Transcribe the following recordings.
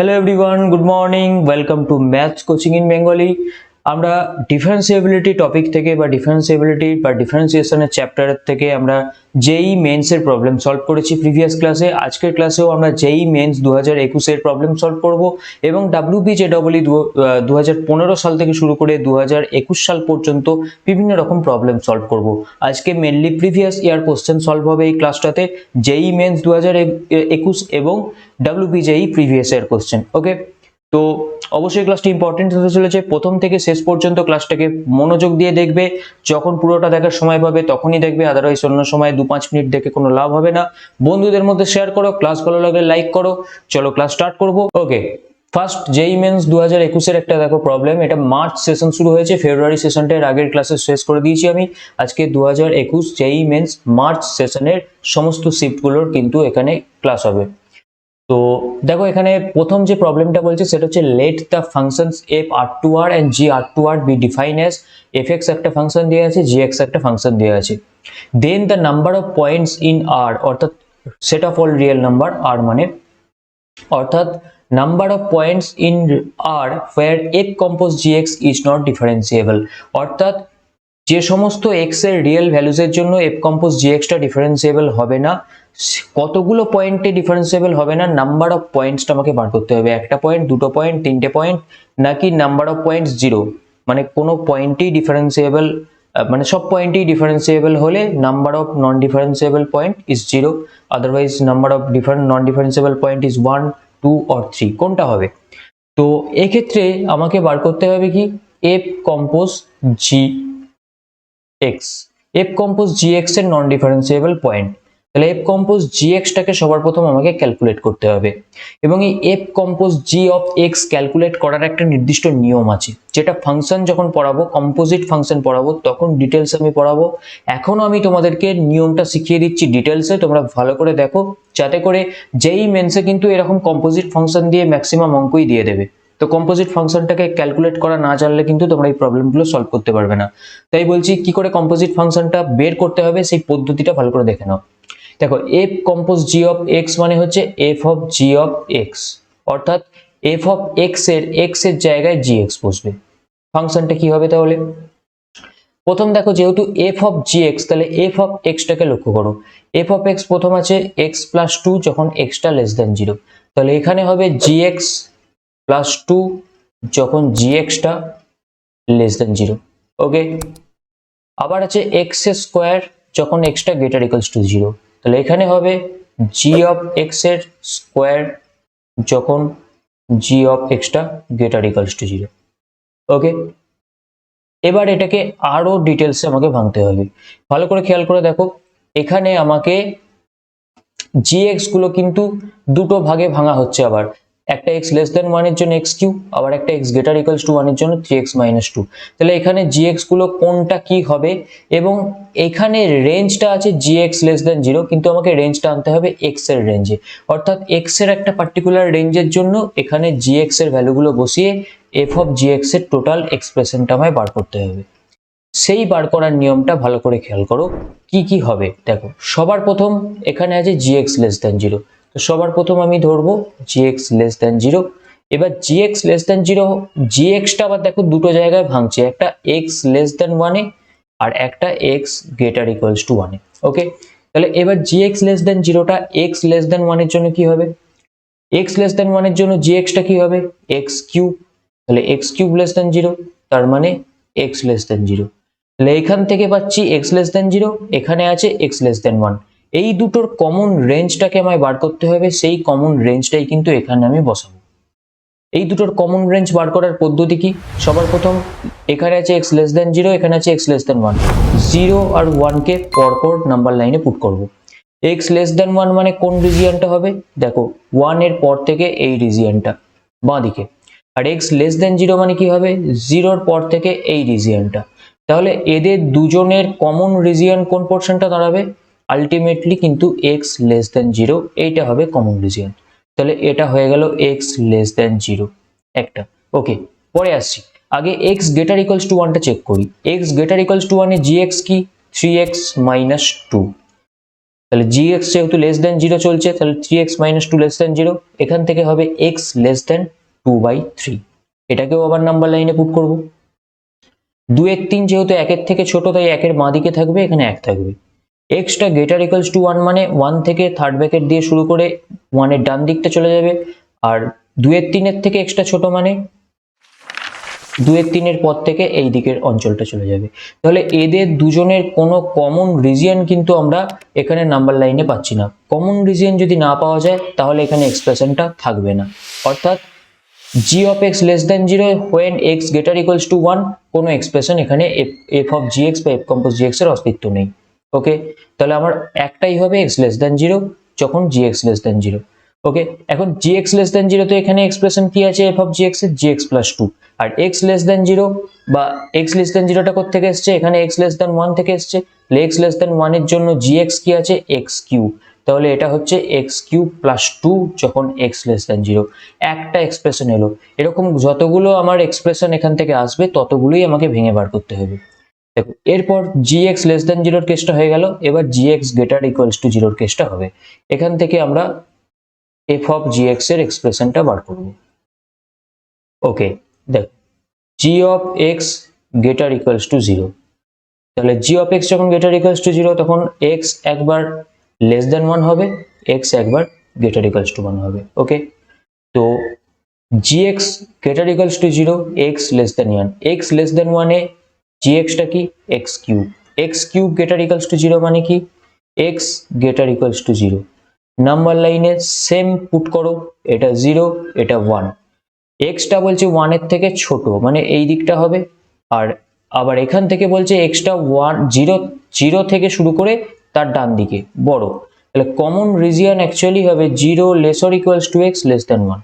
Hello everyone, good morning. Welcome to Maths Coaching in Bengali. আমরা ডিফারেন্সিয়েবিলিটি topic থেকে বা ডিফারেন্সিয়েশনের chapter থেকে আমরা জেই মেন্স এর প্রবলেম সলভ করেছি প্রিভিয়াস ক্লাসে। আজকের ক্লাসেও আমরা জেই মেন্স 2021 এর প্রবলেম সলভ করব এবং WBJEE 2015 সাল থেকে শুরু করে 2021 সাল পর্যন্ত বিভিন্ন রকম প্রবলেম সলভ করব। আজকে mainly previous year question solve হবে এই ক্লাসটাতে, জেই মেন্স 2021 এবং WBJEE প্রিভিয়াস ইয়ার কোশ্চেন। ওকে, তো অবশ্যই ক্লাসটি ইম্পর্টেন্ট হতে চলেছে। প্রথম থেকে শেষ পর্যন্ত ক্লাসটাকে মনোযোগ দিয়ে দেখবে। যখন পুরোটা দেখার সময় পাবে তখনই দেখবে, আদারওয়াইজ অন্য সময় 2-5 মিনিট দেখে কোনো লাভ হবে না। বন্ধুদের মধ্যে শেয়ার করো, ক্লাস ভালো লাগলে লাইক করো। চলো ক্লাস স্টার্ট করব। ওকে, ফার্স্ট জেই মেন্স 2021 এর একটা দেখো প্রবলেম। এটা মার্চ সেশন শুরু হয়েছে, ফেব্রুয়ারি সেশনটা এর আগের ক্লাসে শেষ করে দিয়েছি আমি। আজকে 2021 জেই মেন্স মার্চ সেশনের সমস্ত শিফটগুলোর কিন্তু এখানে ক্লাস হবে। তো দেখো এখানে প্রথম যে প্রবলেমটা বলছে সেটা হচ্ছে let the functions f r2r and g r2r be define as fx একটা ফাংশন দেওয়া আছে, gx একটা ফাংশন দেওয়া আছে। Then the number of points in r, অর্থাৎ set of all real number r মানে, অর্থাৎ number of points in r where f compose gx is not differentiable, অর্থাৎ যে সমস্ত x এর রিয়েল ভ্যালুজের জন্য f compose gx টা ডিফারেন্সিয়েবল হবে না, কতগুলো পয়েন্টে ডিফারেন্সিয়েবল হবে না, নাম্বার অফ পয়েন্টসটা আমাকে বার করতে হবে। একটা পয়েন্ট, দুটো পয়েন্ট, তিনটে পয়েন্ট, নাকি নাম্বার অফ পয়েন্টস জিরো, মানে কোনো পয়েন্টেই ডিফারেন্সিয়েবল, মানে সব পয়েন্টেই ডিফারেন্সিয়েবল হলে number of non differentiable point is zero, otherwise number of non differentiable point is 1, 2 or 3, কোনটা হবে? তো এক্ষেত্রে আমাকে বার করতে হবে কি f compose gx, f compose gx এর নন ডিফারেন্সিয়েবল পয়েন্ট। তাহলে f compose gx টাকে সবার প্রথম আমাকে ক্যালকুলেট করতে হবে, এবং এই f compose g of x calculate করার একটা নির্দিষ্ট নিয়ম আছে, যেটা ফাংশন যখন পড়াবো, কম্পোজিট ফাংশন পড়াবো তখন ডিটেলস আমি পড়াবো। এখনো আমি তোমাদেরকে নিয়মটা শিখিয়ে দিচ্ছি ডিটেলসে, তোমরা ভালো করে দেখো, যাতে করে যেই মেন্সে কিন্তু এরকম কম্পোজিট ফাংশন দিয়ে ম্যাক্সিমাম অঙ্কই দিয়ে দেবে। তো কম্পোজিট ফাংশনটাকে ক্যালকুলেট করা না জানলে কিন্তু তোমরা এই প্রবলেমগুলো সলভ করতে পারবে না। তাই বলছি কি করে কম্পোজিট ফাংশনটা বের করতে হবে সেই পদ্ধতিটা ভালো করে দেখে নাও। দেখো f compose g of x মানে হচ্ছে f of g of x, অর্থাৎ f অফ x এর জায়গায় gx বসবে। ফাংশনটা কি হবে তাহলে? প্রথম দেখো যেহেতু f অফ gx, তাহলে f অফ x টাকে লক্ষ্য করো। f অফ x প্রথম আছে x প্লাস 2 যখন x টা লেস দেন 0, তাহলে এখানে হবে gx প্লাস 2 যখন gx টা লেস দেন 0। ওকে, আবার আছে x স্কোয়ার যখন x টা গ্রেটার ইকুয়ালস টু 0, তাহলে এখানে হবে g অফ x এর স্কোয়ার যখন g অফ x টা গ্রেটার ইকুয়ালস টু 0। ওকে, এবার এটাকে আরো ডিটেলসে আমাকে ভাঙতে হবে। ভালো করে খেয়াল করে দেখো, এখানে আমাকে gx গুলো কিন্তু দুটো ভাগে ভাঙা হচ্ছে। আবার একটা x লেস দেন 1 এর জন্য x কিউব, আবার একটা x গ্রেটার ইকুয়ালস টু 1 এর জন্য 3x মাইনাস 2। তাহলে এখানে gx গুলো কোনটা কি হবে, এবং এখানে রেঞ্জটা আছে gx লেস দেন 0, কিন্তু আমাকে রেঞ্জটা আনতে হবে x এর রেঞ্জে, অর্থাৎ x এর একটা পার্টিকুলার রেঞ্জের জন্য এখানে gx এর ভ্যালুগুলো বসিয়ে f অফ gx এর টোটাল এক্সপ্রেশনটা আমায় বার করতে হবে। সেই বার করার নিয়মটা ভালো করে খেয়াল করো কি কি হবে। দেখো সবার প্রথম এখানে আছে gx লেস দেন 0, তো সবার প্রথম আমি ধরবো gx লেস দেন 0। এবার gx লেস দেন 0, gx টা আবার দেখো দুটো জায়গায় ভাঙছে, একটা x লেস দেন 1 এ আর একটা x গ্রেটার ইকুয়ালস টু 1 এ। ওকে, তাহলে এবার gx লেস দেন 0 টা x লেস দেন 1 এর জন্য কি হবে? x লেস দেন 1 এর জন্য gx টা কি হবে? x কিউব, তাহলে x কিউব লেস দেন 0, তার মানে x লেস দেন 0। তাহলে এখান থেকে পাচ্ছি x লেস দেন 0, এখানে আছে x লেস দেন 1। এই দুটোর কমন রেঞ্জটাকে আমায় বার করতে হবে, সেই কমন রেঞ্জটাই কিন্তু এখানে আমি বসাবো। এই দুটোর কমন রেঞ্জ বার করার পদ্ধতি কি? সবার প্রথম এখানে আছে x লেস দেন 0, এখানে আছে x লেস দেন 1, 0 আর 1 কে পরপর নাম্বার লাইনে পুট করব। x লেস দেন 1 মানে কোন রিজিয়নটা হবে? দেখো 1 এর পর থেকে এই রিজিয়নটা বাঁ দিকে, আর x লেস দেন 0 মানে কি হবে? 0 এর পর থেকে এই রিজিয়নটা। তাহলে এদের দুজনের কমন রিজিয়ন কোন পোরশনটা দাঁড়াবে? আলটিমেটলি কিন্তু x লেস দেন 0 এইটা হবে কমন রিজিয়ন। তাহলে এটা হয়ে গেল x লেস দেন 0 একটা। ওকে, পরে আসছি, আগে x গ্রেটার ইকুয়ালস টু 1 টা চেক করি। x greater equals to 1 A gx কি? 3x minus 2। তাহলে gx যেহেতু লেস দেন 0 চলছে, তাহলে 3x মাইনাস 2 লেস দেন 0, এখান থেকে হবে x লেস দেন 2/3। এটাকেও আবার নাম্বার লাইনে পুট করব। 2 এর 3 যেহেতু 1 এর থেকে ছোট, তাই 1 এর বাঁ দিকে থাকবে, এখানে 1 থাকবে। x টা গ্রেটার ইকুয়ালস টু 1 মানে 1 থেকে থার্ড ব্র্যাকেট দিয়ে শুরু করে 1 এর ডান দিকটা চলে যাবে, আর 2 এর 3 এর থেকে x টা ছোট মানে 2 এর 3 এর পর থেকে এই দিকের অঞ্চলটা চলে যাবে। তাহলে এদের দুজনের কোনো কমন রিজিয়ন কিন্তু আমরা এখানে নাম্বার লাইনে পাচ্ছি না। কমন রিজিয়ন যদি না পাওয়া যায় তাহলে এখানে এক্সপ্রেশনটা থাকবে না। অর্থাৎ g of x less than 0 when x greater equals to 1 কোনো এক্সপ্রেশন এখানে f of gx বা f compose gx এর অস্তিত্ব নেই। ওকে, তাহলে আমার একটাই হবে x less than 0 যখন gx less than 0। ওকে, এখন gx less than 0 তো এখানে এক্সপ্রেশন কি আছে f of gx এর gx plus 2, আর x less than 0 বা x less than 0 টা কোথা থেকে এসেছে, এখানে x less than 1 থেকে এসেছে। x less than 1 এর জন্য gx কি আছে x কিউব, তাহলে এটা হচ্ছে x কিউব প্লাস 2 যখন x less than 0। একটা এক্সপ্রেশন এলো। এরকম যতগুলো আমার এক্সপ্রেশন এখান থেকে আসবে ততগুলোই আমাকে ভেঙে বার করতে হবে। দেখো, এরপর gx less than 0 এর কেসটা হয়ে গেল, এবার gx greater equals to 0 এর কেসটা হবে। এখান থেকে আমরা f of gx এর এক্সপ্রেশনটা বার করব। ওকে, দেখো g of x greater equals to 0, তাহলে g of x যখন greater equals to 0 তখন x একবার less than 1 হবে, x একবার greater equals to 1 হবে। ওকে, তো gx greater equals to 0, x less than 1, x less than 1 A gx টা কি x cube, x cube greater equals to 0 মানে কি x greater equals to 0। Number লাইনে সেম পুট করো, এটা 0 এটা 1, x টা বলছে 1 এর থেকে ছোট মানে এই দিকটা হবে, আর আবার এখান থেকে বলছে x টা 0 থেকে শুরু করে তার ডান দিকে বড়, তাহলে কমন রিজিয়ন অ্যাকচুয়ালি হবে 0 lesser equals to x less than 1।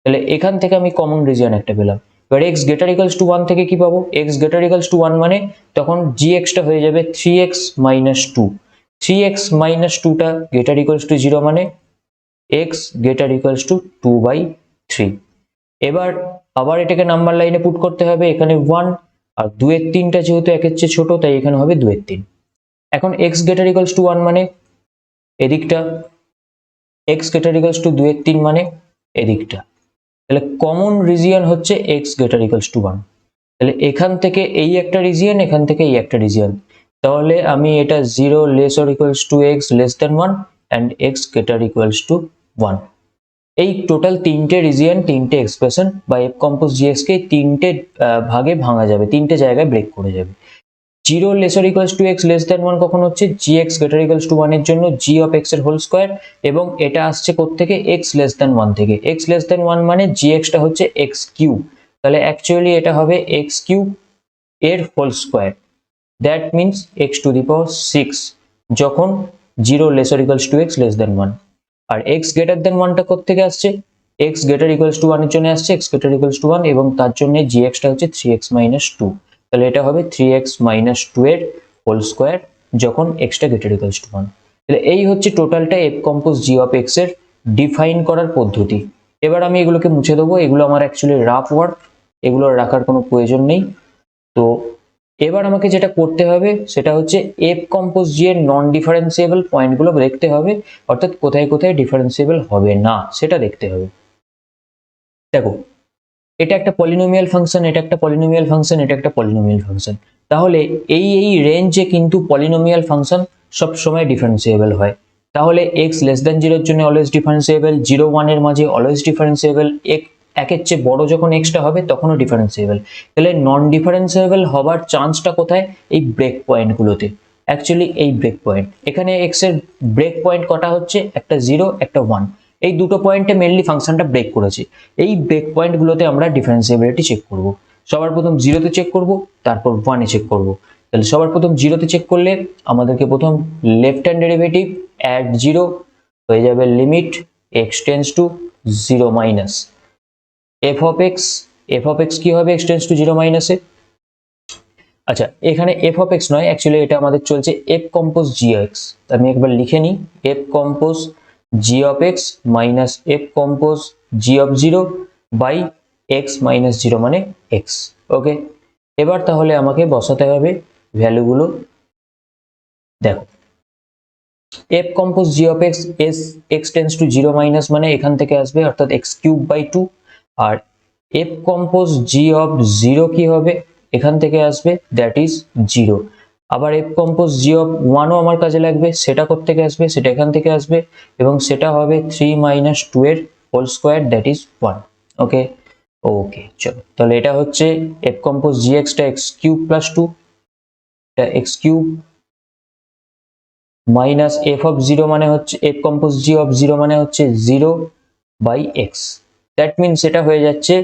তাহলে এখান থেকে আমি কমন রিজিয়ন একটা পেলাম। এবার x গ্রেটার ইকুয়ালস টু 1 থেকে কি পাবো, x গ্রেটার ইকুয়ালস টু 1 মানে তখন gx টা হয়ে যাবে 3x মাইনাস 2, 3x মাইনাস 2 টা গ্রেটার ইকুয়ালস টু 0 মানে x গ্রেটার ইকুয়ালস টু 2/3। এবার আবার এটাকে নাম্বার লাইনে পুট করতে হবে, এখানে 1 আর 2 এর 3টা যেহেতু 1 এর চেয়ে ছোট তাই এখানে হবে 2 এর 3। এখন x গ্রেটার ইকুয়ালস টু 1 মানে এদিকটা, x গ্রেটার ইকুয়ালস টু 2 এর 3 মানে এদিকটা, তাহলে কমন রিজিয়ন হচ্ছে x গ্রেটার ইকুয়ালস টু 1। তাহলে এখান থেকে এই একটা রিজিয়ন, এখান থেকে এই একটা রিজিয়ন, তাহলে আমি এটা 0 less or equals to x less than 1 এন্ড x গ্রেটার ইকুয়ালস টু 1। এই টোটাল তিনটে রিজিয়ন, তিনটে এক্সপ্রেশন বা f কম্পোজ gx কে তিনটে ভাগে ভাঙা যাবে, তিনটে জায়গায় ব্রেক করে যাবে। 0 lesser equals to x less than 1 কখন হচ্ছে, gx গ্রেটার ইকুয়ালস টু 1 এর জন্য g অফ x এর হোল স্কয়ার, এবং এটা আসছে কোত্থেকে x লেস দ্যান 1 থেকে। x লেস দ্যান 1 মানে gx টা হচ্ছে x কিউব, তাহলে অ্যাকচুয়ালি এটা হবে x কিউব এর whole square, that means x to the power 6 যখন 0 lesser equals to x less than 1। আর x গ্রেটার দ্যান 1 টা কোত্থেকে আসছে, x গ্রেটার ইকুয়ালস টু 1 এর জন্য আসছে x গ্রেটার ইকুয়ালস টু 1, এবং তার জন্য gx টা হচ্ছে 3x মাইনাস 2, তাহলে এটা হবে 3x মাইনাস 2 এর হোল স্কয়ার যখন x টা গ্রেটার ইকুয়ালস টু 1। তাহলে এই হচ্ছে টোটালটা f compose g of x এর ডিফাইন করার পদ্ধতি। এবার আমি এগুলোকে মুছে দেবো, এগুলো আমার অ্যাকচুয়ালি রাফ ওয়ার্ক, এগুলো রাখার কোনো প্রয়োজন নেই। তো এবার আমাকে যেটা করতে হবে সেটা হচ্ছে f কম্পোজ g এর নন ডিফারেন্সিয়েবল পয়েন্টগুলো দেখতে হবে, অর্থাৎ কোথায় কোথায় ডিফারেন্সিয়েবল হবে না সেটা দেখতে হবে। দেখো, এটা একটা পলিনোমিয়াল ফাংশন, এটা একটা পলিনোমিয়াল ফাংশন, এটা একটা পলিনোমিয়াল ফাংশন, তাহলে এই রেঞ্জে কিন্তু পলিনোমিয়াল ফাংশন সব সময় ডিফারেন্সিয়েবল হয়। তাহলে x লেস দ্যান 0 এর জন্য অলওয়েজ ডিফারেন্সিয়েবল, 0 1 এর মাঝে অলওয়েজ ডিফারেন্সিয়েবল, একের চেয়ে বড় যখন x টা হবে তখনও ডিফারেন্সিয়েবল। তাহলে নন ডিফারেন্সিয়েবল হবার চান্সটা কোথায়, এই ব্রেক পয়েন্টগুলোতে। অ্যাকচুয়ালি এই ব্রেক পয়েন্ট, এখানে x এর ব্রেক পয়েন্ট কটা হচ্ছে, একটা 0 একটা 1, এই দুটো পয়েন্টে মেইনলি ফাংশনটা ব্রেক করেছে। এই ব্রেক পয়েন্টগুলোতে আমরা ডিফারেন্সিয়েবিলিটি চেক করব। সবার প্রথম 0 তে চেক করব, তারপর 1 এ চেক করব। তাহলে সবার প্রথম 0 তে চেক করলে আমাদেরকে প্রথম লেফট হ্যান্ড ডেরিভেটিভ অ্যাট 0 হয়ে যাবে limit x tends to 0 minus f of x কি হবে, x টেন্ডস টু 0 মাইনাসে। আচ্ছা, এখানে f অফ x নয়, অ্যাকচুয়ালি এটা আমাদের চলছে f কম্পোজ gx। আমি একবার লিখে নিই, f compose g of x minus f compose g of 0 by x minus 0 মানে x। ওকে, এবার তাহলে আমাকে বসাতে হবে ভ্যালুগুলো। দেখো, f compose g of x as x tends to zero minus মানে এখান থেকে আসবে অর্থাৎ এক্স কিউব বাই টু। আর f compose g of zero কি হবে, এখান থেকে আসবে দ্যাট ইজ জিরো। আবার এফ কম্পোজ জি অফ ওয়ানও আমার কাজে লাগবে, সেটা কোত্থেকে আসবে, সেটা এখান থেকে আসবে এবং সেটা হবে থ্রি মাইনাস টু এর whole square that is one. Okay okay চলো, তাহলে এটা হচ্ছে এফ কম্পোজ জি এক্সটা এক্স কিউব প্লাস টু, এটা x cube minus f of zero মানে হচ্ছে f compose g of zero মানে হচ্ছে zero by x. That means এটা হয়ে যাচ্ছে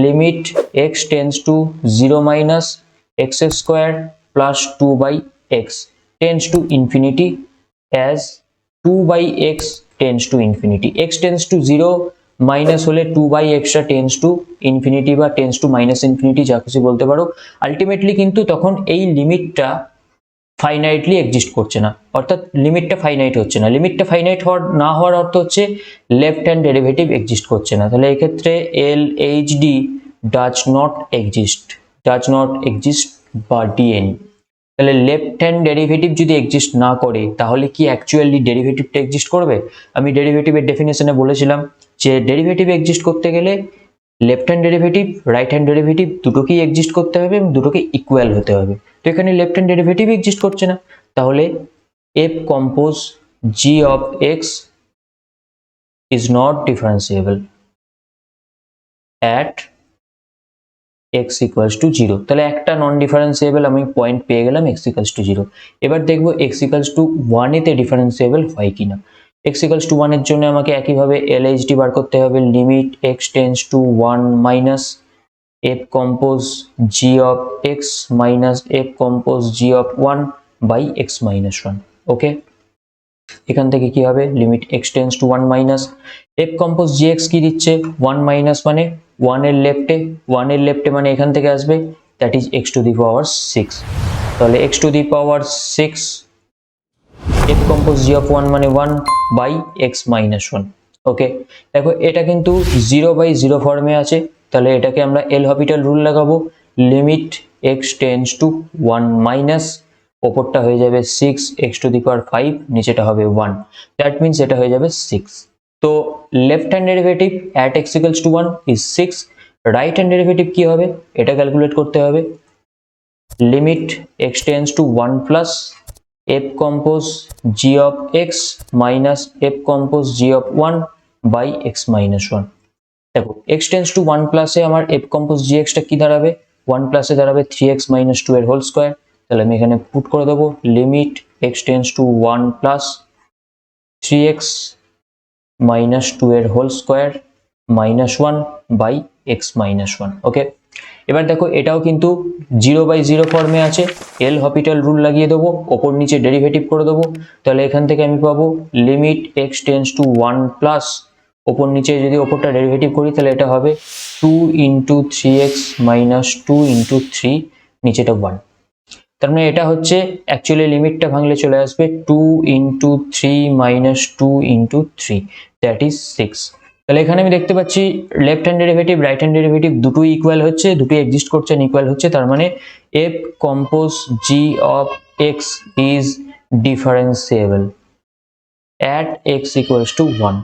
limit x tends to zero minus x square plus two by x tends to infinity as two by x tends to infinity. X tends to zero minus হলে two by এক্সটা tends to infinity বা tends to minus infinity, যা কিছু বলতে পারো। Ultimately কিন্তু তখন এই লিমিটটা ফাইনাইটলি এক্সিস্ট করছে না, অর্থাৎ লিমিটটা ফাইনাইট হচ্ছে না। লিমিটটা ফাইনাইট না হওয়ার অর্থ হচ্ছে লেফট হ্যান্ড ডেরিভেটিভ এক্সিস্ট করছে না। তাহলে এক্ষেত্রে L H D does not exist বা ডিএন। তাহলে লেফট হ্যান্ড ডেরিভেটিভ যদি এক্সিস্ট না করে তাহলে কি অ্যাকচুয়ালি ডেরিভেটিভটা এক্সিস্ট করবে? আমি ডেরিভেটিভের ডেফিনেশনে বলেছিলাম যে ডেরিভেটিভ এক্সিস্ট করতে গেলে left hand derivative right hand derivative দুটোকেই এক্সিস্ট করতে হবে এবং দুটোকে ইকুয়াল হতে হবে। তো এখানে লেফট হ্যান্ড ডেরিভেটিভ এক্সিস্ট করছে না, তাহলে F compose g of x is not differentiable at x equals to zero. তাহলে একটা নন ডিফারেন্সিয়েবল আমি পয়েন্ট পেয়ে গেলাম এক্স ইকুয়ালস টু জিরো। এবার দেখবো এক্স ইকুয়ালস টু ওয়ানেতে ডিফারেন্সিয়েবল হয় কিনা। এক্স ইকুয়ালস টু ওয়ানের জন্য আমাকে একইভাবে এলএইচডি বার করতে হবে, limit x tends to one minus f compose g of x minus f compose g of one by x minus one. Okay, এখান থেকে কি হবে, limit x tends to one minus f compose g x কি দিচ্ছে, one minus মানে ওয়ানের লেফটে মানে এখান থেকে আসবে that is x to the power six. তাহলে x to the power six f compose g of one মানে one by x minus one. Okay, দেখো এটা কিন্তু জিরো বাই জিরো ফর্মে আছে, তাহলে এটাকে আমরা এল হপিটাল রুল লাগাবো, limit x tends to one minus ওপরটা হয়ে যাবে six x to the power five, নিচেটা হবে ওয়ান, দ্যাট মিনস এটা হয়ে যাবে সিক্স। তো left hand derivative at x equals to one is six, right hand derivative কি হবে এটা ক্যালকুলেট করতে হবে, limit x tends to one plus f compose g of x minus f compose g of one by x minus one. দেখো x tends to one প্লাসে আমার F compose g extra কি দাঁড়াবে, ওয়ান প্লাসে দাঁড়াবে three x minus two এর whole square. তাহলে আমি এখানে পুট করে দেবো limit x tends to one plus three x minus two এর whole square minus one by x minus one. Okay, এবার দেখো এটাও কিন্তু জিরো বাই জিরো ফর্মে আছে, এল হপিটাল রুল লাগিয়ে দেবো, ওপর নিচে ডেরিভেটিভ করে দেবো। তাহলে এখান থেকে আমি পাবো limit x tends to one plus ওপর নিচে যদি ওপরটা ডেরিভেটিভ করি তাহলে এটা হবে two into three x minus two into three, নিচেটা ওয়ান। তার মানে এটা হচ্ছে অ্যাকচুয়ালি লিমিটটা ভাঙলে চলে আসবে two into three minus two into three that is six. তাহলে এখানে আমি দেখতে পাচ্ছি left hand derivative right hand derivative দুটোই ইকুয়াল হচ্ছে, দুটোই এক্সিস্ট করছে ইকুয়াল হচ্ছে, তার মানে F compose g of x is differentiable at x equals to one.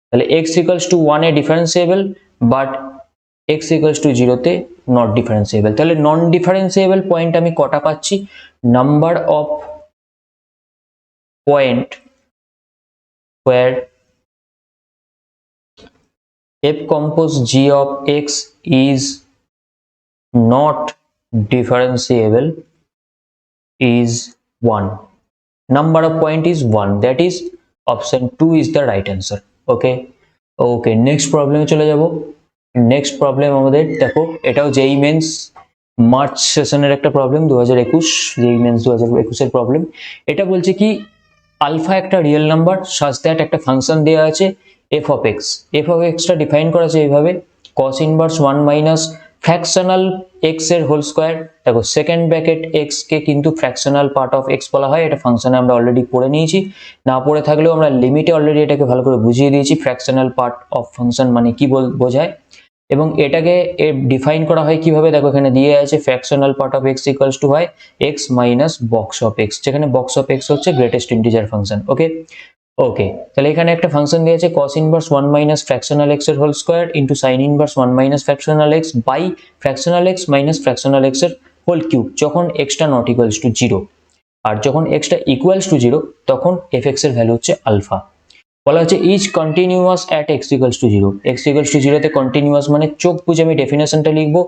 তাহলে এক্স ইকুয়ালস টু ওয়ানে differentiable but x equals two জিরোতে নট ডিফারেন্সিয়েবল। তাহলে নন ডিফারেন্সিয়েবল পয়েন্ট আমি কটা পাচ্ছি, number of point where f compose g of x is not differentiable is 1. Number of point is 1, that is option 2 is the right answer. Okay, next problem চলে যাব। Next problem আমাদের দেখো এটাও জেই men's March সেশনের একটা problem 2021 জেই men's 2021 এর problem. এটা বলছে কি আলফা একটা রিয়েল নাম্বার সাজ দ্যাট একটা ফাংশন দেওয়া আছে এফ অফ এক্সটা ডিফাইন করা আছে এইভাবে cos inverse 1 minus fractional x এর হোল স্কোয়ার। দেখো সেকেন্ড ব্র্যাকেট এক্স কে কিন্তু ফ্র্যাকশনাল পার্ট অফ এক্স বলা হয়, এটা ফাংশনে আমরা অলরেডি পড়ে নিয়েছি, না পড়ে থাকলেও আমরা লিমিটে অলরেডি এটাকে ভালো করে বুঝিয়ে দিয়েছি ফ্র্যাকশনাল পার্ট অফ ফাংশন মানে কি বোঝায়। এবং এটাকে ডিফাইন করা হয় কিভাবে, দেখো এখানে দিয়ে আছে fractional part of x equals to হয় x minus box of x, যেখানে বক্স অফ এক্স হচ্ছে গ্রেটেস্ট ইন্টিজার ফাংশন। ওকে, তাহলে এখানে একটা ফাংশন দিয়েছে cos inverse 1 minus fractional x এর whole square into sin inverse 1 minus fractional x by fractional x minus fractional x এর whole cube, যখন এক্সটা নট ইকুয়ালস টু 0, আর যখন এক্সটা ইকুয়ালস টু 0 তখন fx এর ভ্যালু হচ্ছে আলফা। বলা হচ্ছে is continuous at x equals to 0, x equals to 0 তে কন্টিনিউয়াস মানে চোখ বুঝে আমি ডেফিনেশনটা লিখবো,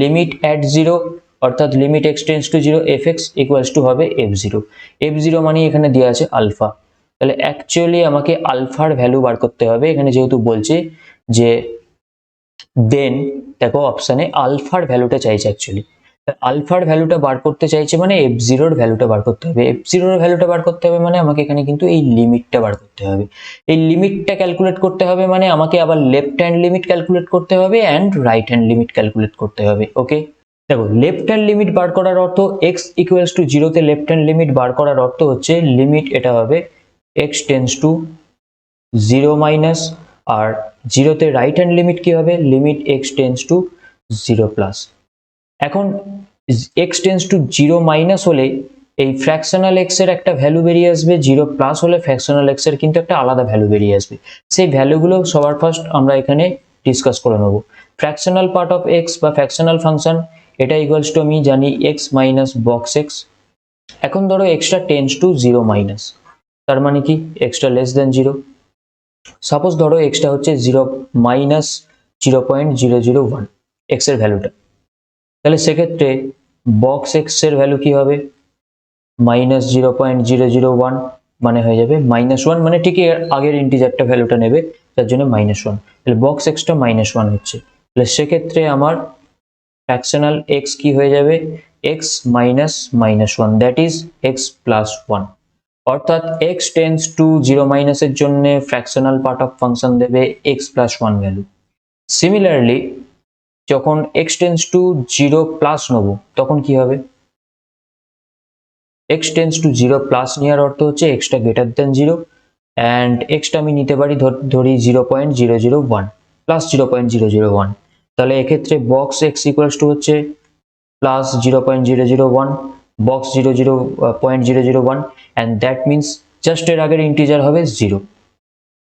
লিমিট অ্যাট 0 অর্থাৎ limit x tends to 0 fx equals to হবে f0, f0 মানে এখানে দেওয়া আছে আলফা। তাহলে অ্যাকচুয়ালি আমাকে আলফার ভ্যালু বার করতে হবে, এখানে যেহেতু বলছে যে দেন, দেখো অপশানে আলফার ভ্যালুটা চাইছে অ্যাকচুয়ালি, আলফার ভ্যালুটা বার করতে চাইছে মানে f0 এর ভ্যালুটা বার করতে হবে, f0 এর ভ্যালুটা বার করতে হবে মানে আমাকে এখানে কিন্তু এই লিমিটটা বার করতে হবে, এই লিমিটটা ক্যালকুলেট করতে হবে মানে আমাকে আবার লেফট হ্যান্ড লিমিট ক্যালকুলেট করতে হবে and right hand limit calculate করতে হবে। ওকে, দেখো লেফট হ্যান্ড লিমিট বার করার অর্থ x ইকুয়ালস টু 0 তে লেফট হ্যান্ড লিমিট বার করার অর্থ হচ্ছে লিমিট এটা হবে x টেন্ডস টু 0 মাইনাস, আর 0 তে রাইট হ্যান্ড লিমিট কি হবে, limit x tends to 0 plus. এখন x টেন্ডস টু 0 মাইনাস হলে এই ফ্র্যাকশনাল x এর একটা ভ্যালু বেরিয়ে আসবে, 0 প্লাস হলে ফ্র্যাকশনাল x এর কিন্তু একটা আলাদা ভ্যালু বেরিয়ে আসবে, সেই ভ্যালুগুলো সবার ফার্স্ট আমরা এখানে ডিসকাস করে নেব। ফ্র্যাকশনাল পার্ট অফ x বা ফ্র্যাকশনাল ফাংশন এটা ইকুয়ালস টু আমি জানি x মাইনাস বক্স x। এখন ধরো x টা টেন্ডস টু 0 মাইনাস, তার মানে কি x টা লেস দেন 0, সাপোজ ধরো x টা হচ্ছে 0 মাইনাস 0.001 x এর ভ্যালুটা, তাহলে সেক্ষেত্রে বক্স x এর ভ্যালু কি হবে মাইনাস 0.001, মানে হয়ে যাবে -1, মানে ঠিকই আগের ইন্টিজারটা ভ্যালুটা নেবে, তার জন্য -1, তাহলে বক্স x টা -1 হচ্ছে, তাহলে সেক্ষেত্রে আমার ফ্র্যাকশনাল x কি হয়ে যাবে x minus -1, that is x plus 1, অর্থাৎ x টেন্ডস টু 0 মাইনাস এর জন্য ফ্র্যাকশনাল পার্ট অফ ফাংশন দেবে x প্লাস 1 ভ্যালু। সিমিলারলি যখন x টেন্ডস টু 0 প্লাস নেব তখন কি হবে, x টেন্ডস টু 0 প্লাস নেওয়ার অর্থ হচ্ছে x টা গ্রেটার দেন 0 অ্যান্ড x টা আমি নিতে পারি ধরি 0.001 প্লাস 0.001, তাহলে এক্ষেত্রে বক্স x ইকুয়ালস টু হচ্ছে plus 0.001 box 0.001 and that means just এর আগের ইন্টিজার হবে 0।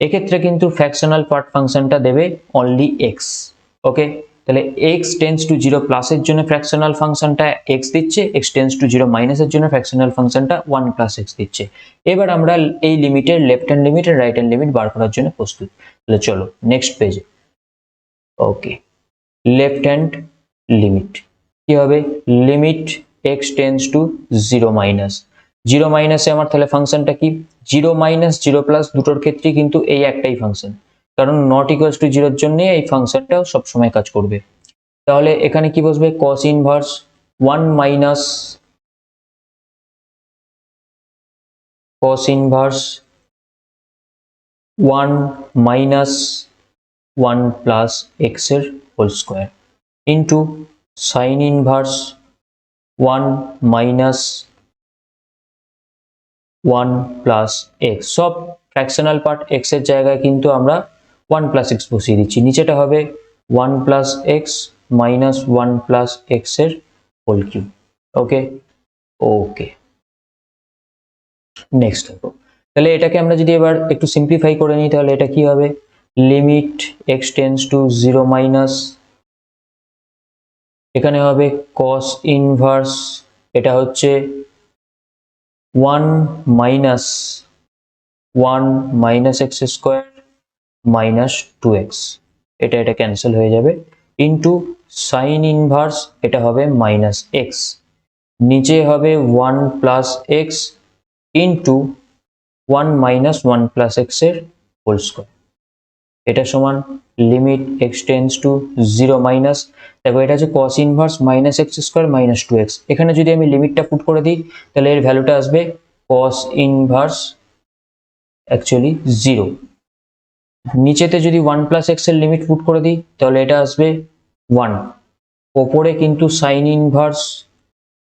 এক্ষেত্রে কিন্তু ফ্র্যাকশনাল পার্ট ফাংশনটা দেবে অনলি x। ওকে, তাহলে x টেন্ডস টু 0 প্লাসের জন্য ফ্র্যাকশনাল ফাংশনটা x দিচ্ছে, x টেন্ডস টু 0 মাইনাসের জন্য ফ্র্যাকশনাল ফাংশনটা 1 প্লাস x দিচ্ছে। এবার আমরা এই লিমিটের লেফট হ্যান্ড লিমিট আর রাইট হ্যান্ড লিমিট বার করার জন্য প্রস্তুত। তাহলে চলো নেক্সট পেজে। ওকে, লেফট হ্যান্ড লিমিট কি হবে, limit x tends to 0 minus, 0 মাইনাসে আমার তাহলে ফাংশনটা কি 0 মাইনাস 0 প্লাস দুটোর ক্ষেত্রে কিন্তু এই একটাই ফাংশন, কারণ নট ইকুয়ালস টু 0 এর জন্য এই ফাংশনটাও সবসময় কাজ করবে। তাহলে এখানে কি বসবে cos inverse 1 minus cos inverse 1 minus 1 plus x এর whole square into sin inverse 1 minus 1 plus x, সব ফ্র্যাকশনাল পার্ট x এর জায়গায় কিন্তু আমরা 1 প্লাস x বসিয়ে দিচ্ছি, নিচেটা হবে 1 plus x minus 1 plus x এর হোল কিউব। ওকে ওকে, নেক্সট দেখো, তাহলে এটাকে আমরা যদি এবার একটু সিম্পলিফাই করে নিই তাহলে এটা কি হবে, limit x tends to 0 minus, এখানে হবে cos ইনভার্স, এটা হচ্ছে 1 minus 1 minus x square minus 2x, এটা ক্যান্সেল হয়ে যাবে, ইনটু সাইন ইনভার্স, এটা হবে মাইনাস x, নিচে হবে 1 plus x into 1 minus 1 plus x এর হোল স্কোয়ার, এটা সমান limit x tends to 0 minus, দেখো এটা হচ্ছে cos inverse minus x square minus 2x, এখানে যদি আমি লিমিটটা পুট করে দিই তাহলে এর ভ্যালুটা আসবে cos ইনভার্স অ্যাকচুয়ালি 0, নিচেতে যদি 1 প্লাস x এর লিমিট পুট করে দিই তাহলে এটা আসবে 1, ওপরে কিন্তু সাইন ইনভার্স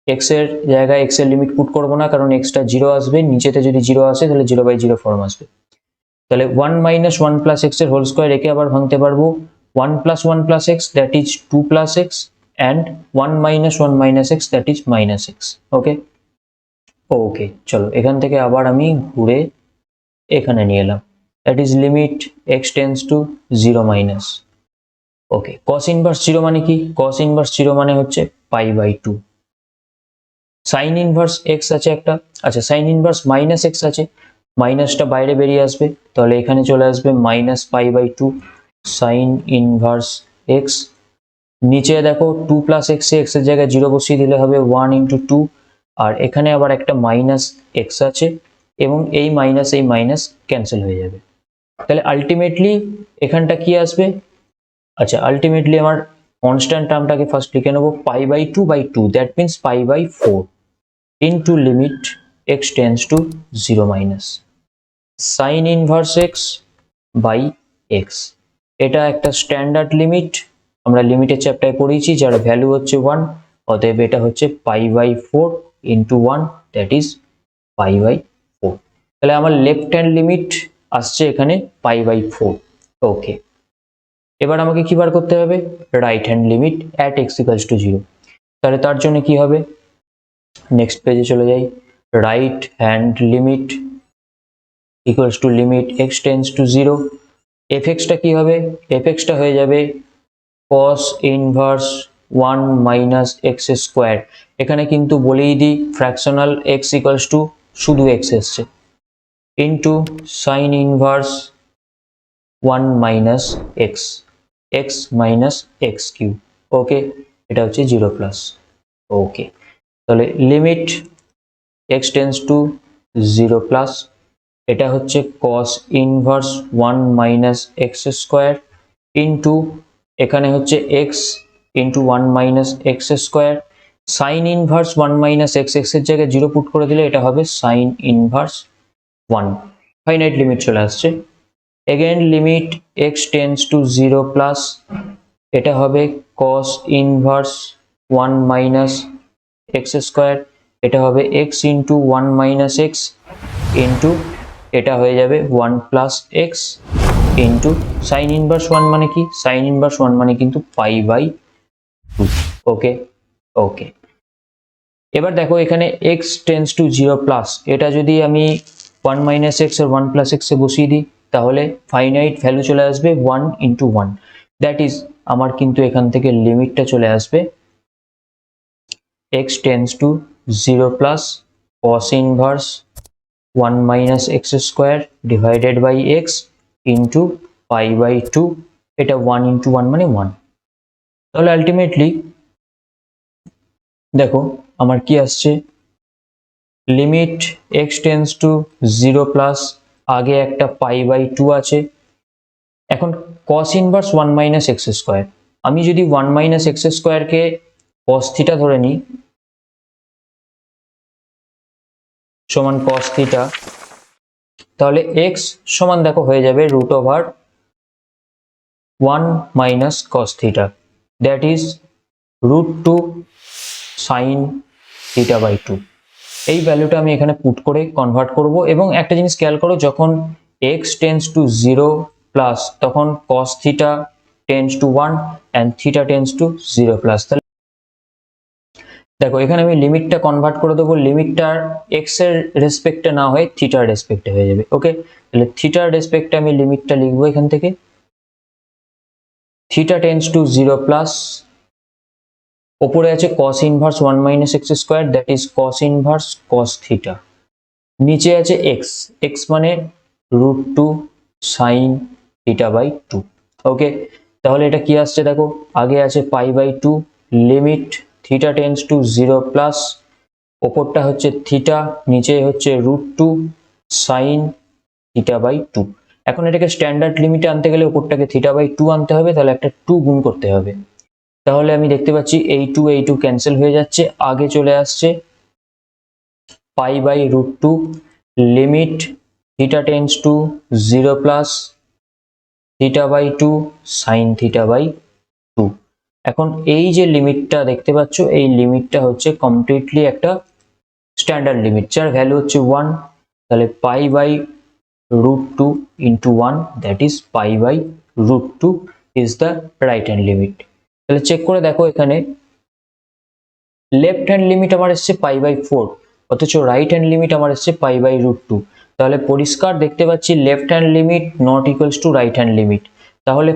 x এর জায়গায় x এর লিমিট পুট করবো না কারণ x টা 0 আসবে, নিচেতে যদি 0 আসে তাহলে 0/0 ফর্ম আসবে, তাহলে 1 মাইনাস 1 প্লাস x এর হোল স্কয়ার একে আবার ভাঙতে পারবো 1 plus 1 plus x that is 2 plus x and 1 minus x that is minus x. Okay okay চলো এখান থেকে আবার আমি ঘুরে এখানে নিয়ে এলাম, that is limit x tends to 0 minus. Okay cos inverse 0 মানে কি? cos inverse 0 মানে হচ্ছে pi by 2. sin inverse x আছে একটা, আচ্ছা sin inverse minus x আছে, মাইনাসটা বাইরে বেরিয়ে আসবে, তাহলে এখানে চলে আসবে minus pi by 2 sin inverse x. নিচে দেখো 2 প্লাস x এ x এর জায়গায় 0 বসিয়ে দিলে হবে 1 into 2, আর এখানে আবার একটা মাইনাস x আছে এবং এই মাইনাস ক্যান্সেল হয়ে যাবে। তাহলে আলটিমেটলি এখানটা কি আসবে? আচ্ছা আলটিমেটলি আমার কনস্ট্যান্ট টার্মটাকে ফার্স্ট লিখে নেব pi by 2 that means pi by 4 into limit x tends to 0 minus sin inverse x by x. এটা একটা স্ট্যান্ডার্ড লিমিট, আমরা লিমিটের চ্যাপ্টারে পড়েছি, যার ভ্যালু হচ্ছে 1, অতএব এটা হচ্ছে pi by 4 into 1 that is pi by 4। তাহলে আমার লেফট হ্যান্ড লিমিট আসছে এখানে পাই বাই 4। ওকে এবার আমাকে কি বার করতে হবে? Right hand limit at x equals to 0। তাহলে তার জন্য কি হবে? নেক্সট পেজে চলে যাই, right hand limit equals to limit x tends to 0। fx-টা কি হবে? fx-টা হয়ে যাবে cos inverse 1 minus x square. এখানে কিন্তু বলেই দিই ফ্র্যাকশনাল x ইকুয়ালস টু শুধু x এসছে, into sine inverse 1 minus x minus x cube. Okay এটা হচ্ছে 0 প্লাস। ওকে তাহলে limit x tends to 0 plus, এটা হচ্ছে cos inverse 1 minus x square into এখানে হচ্ছে x into 1 minus x square, sign inverse 1 minus x এর জায়গায় 0 put করে দিলে এটা হবে সাইন ইনভার্স 1। ফাইনাইট লিমিট চলে আসছে। Again limit x tends to 0 plus, এটা হবে cos inverse 1 minus x square, এটা হবে x into 1 minus x into এটা হয়ে যাবে 1 plus x into sine inverse 1 মানে কি? সাইন ইনভার্স 1 মানে কিন্তু পাই বাই 2। ওকে ওকে এবার দেখো এখানে x টেন্ডস টু 0 প্লাস, এটা যদি আমি 1 মাইনাস এক্স আর 1 প্লাস এক্স এ বসিয়ে দিই তাহলে ফাইনাইট ভ্যালু চলে আসবে 1 ইন্টু 1, দ্যাট ইজ আমার কিন্তু এখান থেকে লিমিটটা চলে আসবে x tends to 0 plus cos inverse 1 minus x square divided by x into pi by 2, এটা 1 ইন্টু 1 মানে 1। তাহলে আলটিমেটলি দেখো আমার কি আসছে? Limit x tends to 0 plus, আগে একটা পাই বাই 2 আছে, এখন cos inverse 1 minus x square, আমি যদি 1 মাইনাস এক্স স্কোয়ারকে cos থিটা ধরে নিই সমান cos থিটা, তাহলে x সমান দেখো হয়ে যাবে root over 1 minus cos theta, that is root 2 sine theta by 2। এই ভ্যালুটা আমি এখানে পুট করে কনভার্ট করব, এবং একটা জিনিস খেয়াল করো, যখন x টেন্ডস টু 0 প্লাস তখন cos theta tends two 1 and theta tends to 0 plus. তাহলে দেখো এখানে আমি লিমিটটা কনভার্ট করে দেবো, লিমিটটা x এর রেসপেক্টে না হয়ে থিটার রেসপেক্টে হয়ে যাবে। ওকে তাহলে থিটার রেসপেক্টে আমি লিমিটটা লিখবো এখান থেকে, থিটা টেন্ডস টু 0 প্লাস, ওপরে আছে cos inverse 1 minus x square that is cos inverse cos theta, নিচে আছে x মানে root 2 sine theta by 2। Okay তাহলে এটা কি আসছে দেখো, আগে আছে pi by 2, limit theta tends to 0 plus, ওপরটা হচ্ছে থিটা, নিচে হচ্ছে রুট 2 সাইন থিটা বাই 2। এখন এটাকে স্ট্যান্ডার্ড লিমিটে আনতে গেলে ওপরটাকে থিটা বাই 2 আনতে হবে, তাহলে একটা 2 গুণ করতে হবে, তাহলে আমি দেখতে পাচ্ছি এই 2 ক্যান্সেল হয়ে যাচ্ছে, আগে চলে আসছে pi by root 2, limit theta tends to 0 plus theta by 2 sine theta by 2। এখন এই যে লিমিটটা দেখতে পাচ্ছ, এই লিমিটটা হচ্ছে কমপ্লিটলি একটা স্ট্যান্ডার্ড লিমিট, যার ভ্যালু হচ্ছে 1, তাহলে pi by root 2 into 1 that is pi by root 2 is the right hand limit. তাহলে চেক করে দেখো, এখানে লেফট হ্যান্ড লিমিট আমার এসছে π/4, অথচ রাইট হ্যান্ড লিমিট আমার এসছে π/√2। তাহলে পরিষ্কার দেখতে পাচ্ছি left hand limit not equals two right hand limit. তাহলে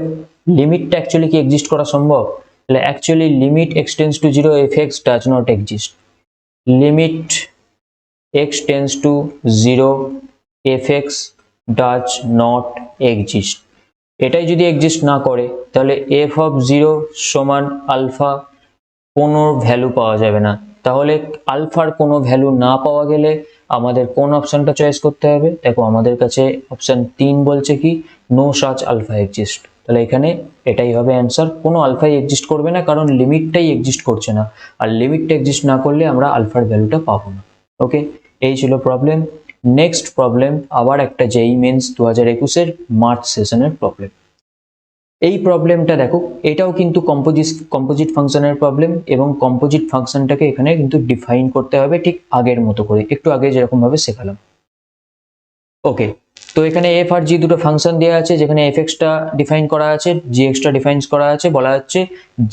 লিমিটটা অ্যাকচুয়ালি কি এক্সিস্ট করা সম্ভব? তাহলে actually limit x tends to 0 f(x) does not exist. Limit x tends to 0 f(x) does not exist. এটাই যদি এক্সিস্ট না করে তাহলে f(0) সমান আলফা কোনো ভ্যালু পাওয়া যাবে না। তাহলে আলফার কোনো ভ্যালু না পাওয়া গেলে আমাদের কোন অপশনটা চয়েস করতে হবে? দেখো আমাদের কাছে অপশন 3 বলছে কি নো সাচ আলফা এক্সিস্ট। তাহলে এখানে এটাই হবে অ্যান্সার, কোনো আলফাই এক্সিস্ট করবে না, কারণ লিমিটটাই এক্সিস্ট করছে না, আর লিমিটটা এক্সিস্ট না করলে আমরা আলফার ভ্যালুটা পাবো না। ওকে, এই ছিল প্রবলেম। নেক্সট প্রবলেম আবার একটা জেইই মেন্স 2021-এর মার্চ সেশনের প্রবলেম। এই প্রবলেমটা দেখো, এটাও কিন্তু কম্পোজিট ফাংশনের প্রবলেম, এবং কম্পোজিট ফাংশনটাকে এখানে কিন্তু ডিফাইন করতে হবে ঠিক আগের মতো করে, একটু আগে যেরকম ভাবে শেখালাম। ওকে, তো এখানে এফ আর জি দুটো ফাংশন দেওয়া আছে, যেখানে fx-টা ডিফাইন করা আছে, gx-টা ডিফাইন করা আছে। বলা হচ্ছে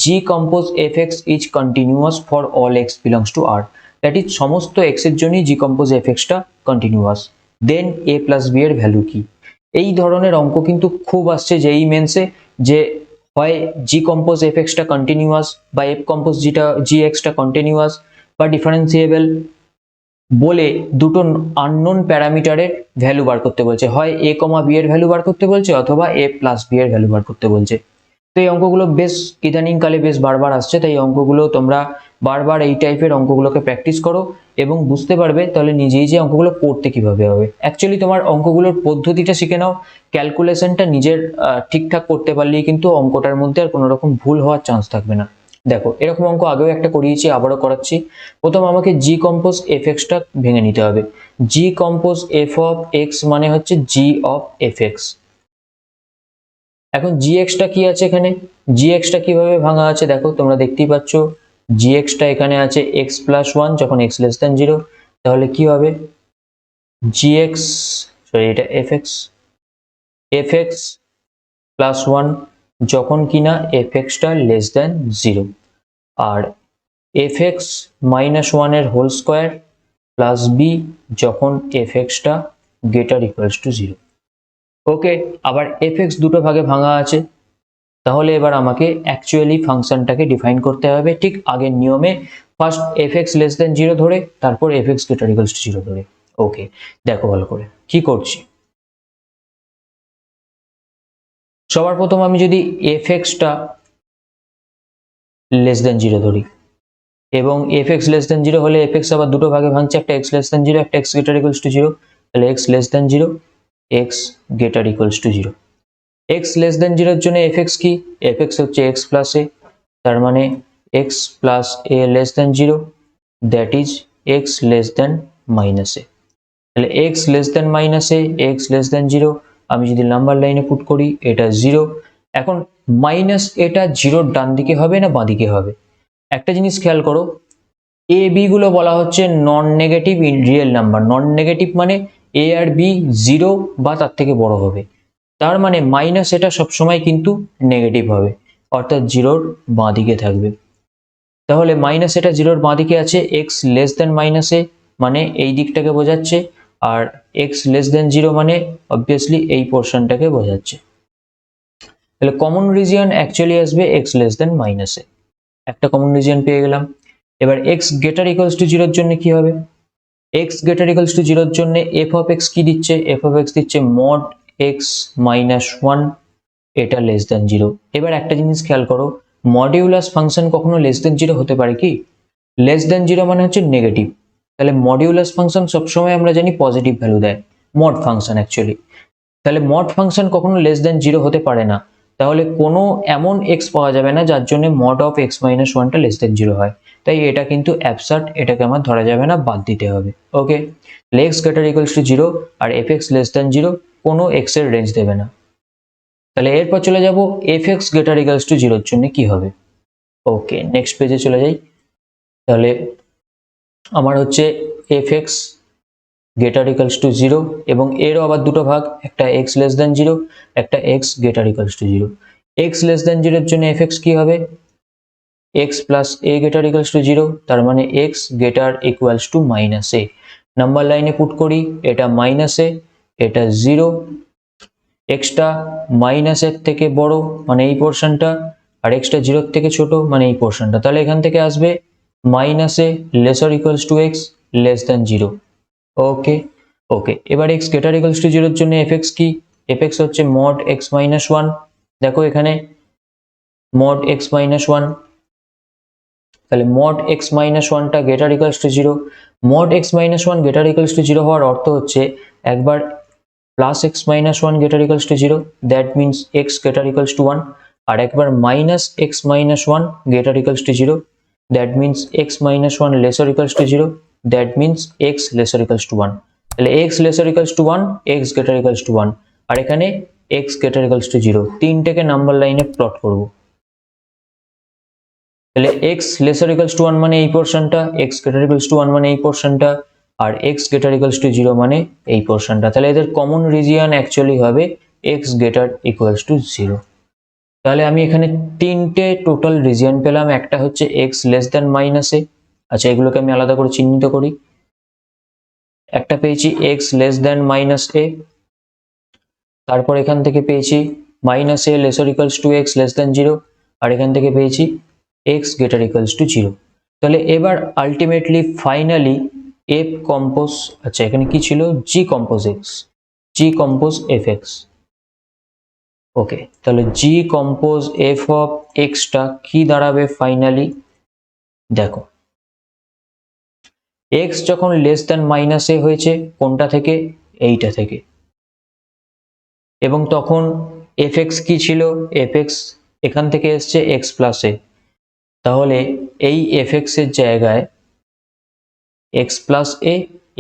g compose fx is continuous for all x belongs to r, that is সমস্ত x এর জন্যই জি কম্পোজ fx-টা continuous. Then a plus b এর ভ্যালু কি? এই ধরনের অঙ্ক কিন্তু খুব আসছে জেইই মেন্সে, যে হয় জি কম্পোজ fx-টা কন্টিনিউয়াস বা f কম্পোজ gx-টা কন্টিনিউয়াস বা ডিফারেন্সিয়েবল বলে দুটো আননোন প্যারামিটারের ভ্যালু বার করতে বলছে, হয় a, b এর ভ্যালু বার করতে বলছে অথবা a প্লাস b এর ভ্যালু বার করতে বলছে। তো এই অঙ্কগুলো বেশ ইদানিং কালে বেশ বারবার আসছে, তাই অঙ্কগুলো তোমরা বারবার এই টাইপের অঙ্কগুলোকে প্র্যাকটিস করো এবং বুঝতে পারবে তাহলে নিজেই যে অঙ্কগুলো করতে কিভাবে হবে। অ্যাকচুয়ালি তোমার অঙ্কগুলোর পদ্ধতিটা শিখে নাও, ক্যালকুলেশনটা নিজের ঠিকঠাক করতে পারলেই কিন্তু অঙ্কটার মধ্যে আর কোনো রকম ভুল হওয়ার চান্স থাকবে না। দেখো এরকম অঙ্ক আগেও একটা করিয়েছি, আবারও করাচ্ছি। প্রথম আমাকে জি কম্পোজ fx-টা ভেঙে নিতে হবে। জি কম্পোজ f(x) মানে হচ্ছে g of fx। এখন gx-টা কি আছে এখানে? gx-টা কিভাবে ভাঙা আছে দেখো, তোমরা দেখতেই পাচ্ছ gx-টা এখানে আছে x plus 1 যখন x less than 0, তাহলে কি হবে gx, সরি এটা fx plus 1 যখন কিনা fx-টা less than 0, আর fx minus 1 এর হোল স্কোয়ার প্লাস b যখন fx-টা greater equals to 0। ওকে, আবার fx দুটো ভাগে ভাঙা আছে, তাহলে এবার আমাকে অ্যাকচুয়ালি ফাংশনটাকে ডিফাইন করতে হবে ঠিক আগের নিয়মে। ফার্স্ট fx less than 0 ধরে, তারপর fx greater equals to 0 ধরে। ওকে, দেখো ভালো করে কি করছি। সবার প্রথম আমি যদি fx-টা less than 0 ধরি, এবং fx less than 0 হলে fx আবার দুটো ভাগে ভাঙছে, একটা x less than 0, একটা x greater equals to 0। তাহলে x less than 0, x greater equals to 0। x less than 0 এর জন্য fx কি? fx হচ্ছে x plus a, তার মানে x plus a less than 0, that is x less than minus a। তাহলে x less than minus a, x less than 0, আমি যদি number লাইনে পুট করি এটা 0। এখন মাইনাস এটা 0 ডান দিকে হবে না বাঁ দিকে হবে? একটা জিনিস খেয়াল করো, a b গুলো বলা হচ্ছে non negative in real number. Non negative মানে a আর b 0 বা তার থেকে বড় হবে, তার মানে মাইনাস এটা সবসময় কিন্তু নেগেটিভ হবে, অর্থাৎ 0-র বাঁ দিকে থাকবে। তাহলে মাইনাস এটা 0-র বাঁ দিকে আছে, x লেস দেন মাইনাস এ মানে এই দিকটাকে বোঝাচ্ছে, আর x লেস দেন 0 মানে অবভিয়াসলি এই পোর্শনটাকে বোঝাচ্ছে। তাহলে কমন রিজিয়ন অ্যাকচুয়ালি আসবে x লেস দেন মাইনাস এ, একটা কমন রিজিয়ন পেয়ে গেলাম। এবার x গ্রেটার ইকুয়ালস টু 0-র জন্য কি হবে? x গ্রেটার ইকুয়ালস টু 0-র জন্য f অফ x কি দিচ্ছে? f অফ x দিচ্ছে mod x minus 1, এটা লেস দেন 0। এবার একটা জিনিস খেয়াল করো, মডিউলাস ফাংশন কখনো লেস দেন 0 হতে পারে কি? লেস দেন 0 মানে হচ্ছে নেগেটিভ, তাহলে মডিউলাস ফাংশন সবসময় আমরা জানি পজিটিভ ভ্যালু দেয়, মড ফাংশন অ্যাকচুয়ালি। তাহলে মড ফাংশন কখনো লেস দেন 0 হতে পারে না, তাহলে কোনো এমন x পাওয়া যাবে না যার জন্য mod of x minus 1টা লেস দেন 0 হয়। তাই এটা কিন্তু অ্যাবসার্ড, এটাকে আমার ধরা যাবে না, বাদ দিতে হবে। Okay, x greater equals to 0 আর fx লেস দেন 0 কোনো x এর রেঞ্জ দেবে না। তাহলে এরপর চলে যাব fx গ্রেটার ইকুয়ালস টু 0-র জন্য কি হবে। ওকে, নেক্সট পেজে চলে যাই। তাহলে আমার হচ্ছে fx গ্রেটার ইকুয়ালস টু 0, এবং এরও আবার দুটো ভাগ, একটা x লেস দেন 0, একটা x greater equals to 0। X less দেন জিরোর জন্য এফ এক্স কি হবে, x plus A greater equals to zero, তার মানে x greater equals to minus A. Number লাইনে পুট করি, এটা মাইনাস এ, এটা জিরো, এক্সটা মাইনাসের থেকে বড় মানে এই পোর্শনটা, আর এক্সটা জিরোর থেকে ছোট মানে এই পোর্শনটা, তাহলে এখান থেকে আসবে minus a lesser equals to x less than zero. Okay okay, এবার এক্স গ্রেটার ইকুয়ালস টু জিরোর জন্য এফ এক্স কি, এফ এক্স হচ্ছে মড এক্স মাইনাস ওয়ান, দেখো এখানে মড এক্স মাইনাস ওয়ান, তাহলে মড এক্স মাইনাস ওয়ানটা greater equals to zero. Mod x minus one greater equals to zero হওয়ার অর্থ হচ্ছে একবার plus x minus one greater equals to zero, that means x greater equals to one, আর একবার minus x minus one greater equals to zero, that means x minus one lesser equals to zero, that means x lesser equals to one. তাহলে x lesser equals to one, x greater equals to one, আর এখানে x greater equals to zero, তিনটেকে number লাইনে plot করব। তাহলে x lesser equals to one মানে এই পোর্শনটা, x greater equals to one মানে এই পোর্শনটা, আর x greater equals to zero মানে এই পোর্শনটা। তাহলে এদের কমন রিজিয়ন অ্যাকচুয়ালি হবে x greater equals to zero. তাহলে আমি এখানে তিনটে টোটাল রিজিয়ন পেলাম, একটা হচ্ছে x less than minus a, আচ্ছা এগুলোকে আমি আলাদা করে চিহ্নিত করি, একটা পেয়েছি x less than minus a, তারপর এখান থেকে পেয়েছি minus a lesser equals to x less than zero, আর এখান থেকে পেয়েছি x greater equals to zero. তাহলে এবার আলটিমেটলি ফাইনালি এফ কম্পোজ, আচ্ছা এখানে কি ছিল, g compose x, g compose f x. Okay, তাহলে জি কম্পোজ এফ অফ এক্সটা কি দাঁড়াবে ফাইনালি, দেখো এক্স যখন লেস দেন মাইনাস এ হয়েছে কোনটা থেকে, এইটা থেকে, এবং তখন এফ এক্স কি ছিল, এফ এক্স এখান থেকে এসছে এক্স প্লাস এ, তাহলে এই এফ এক্স এর জায়গায় এক্স প্লাস এ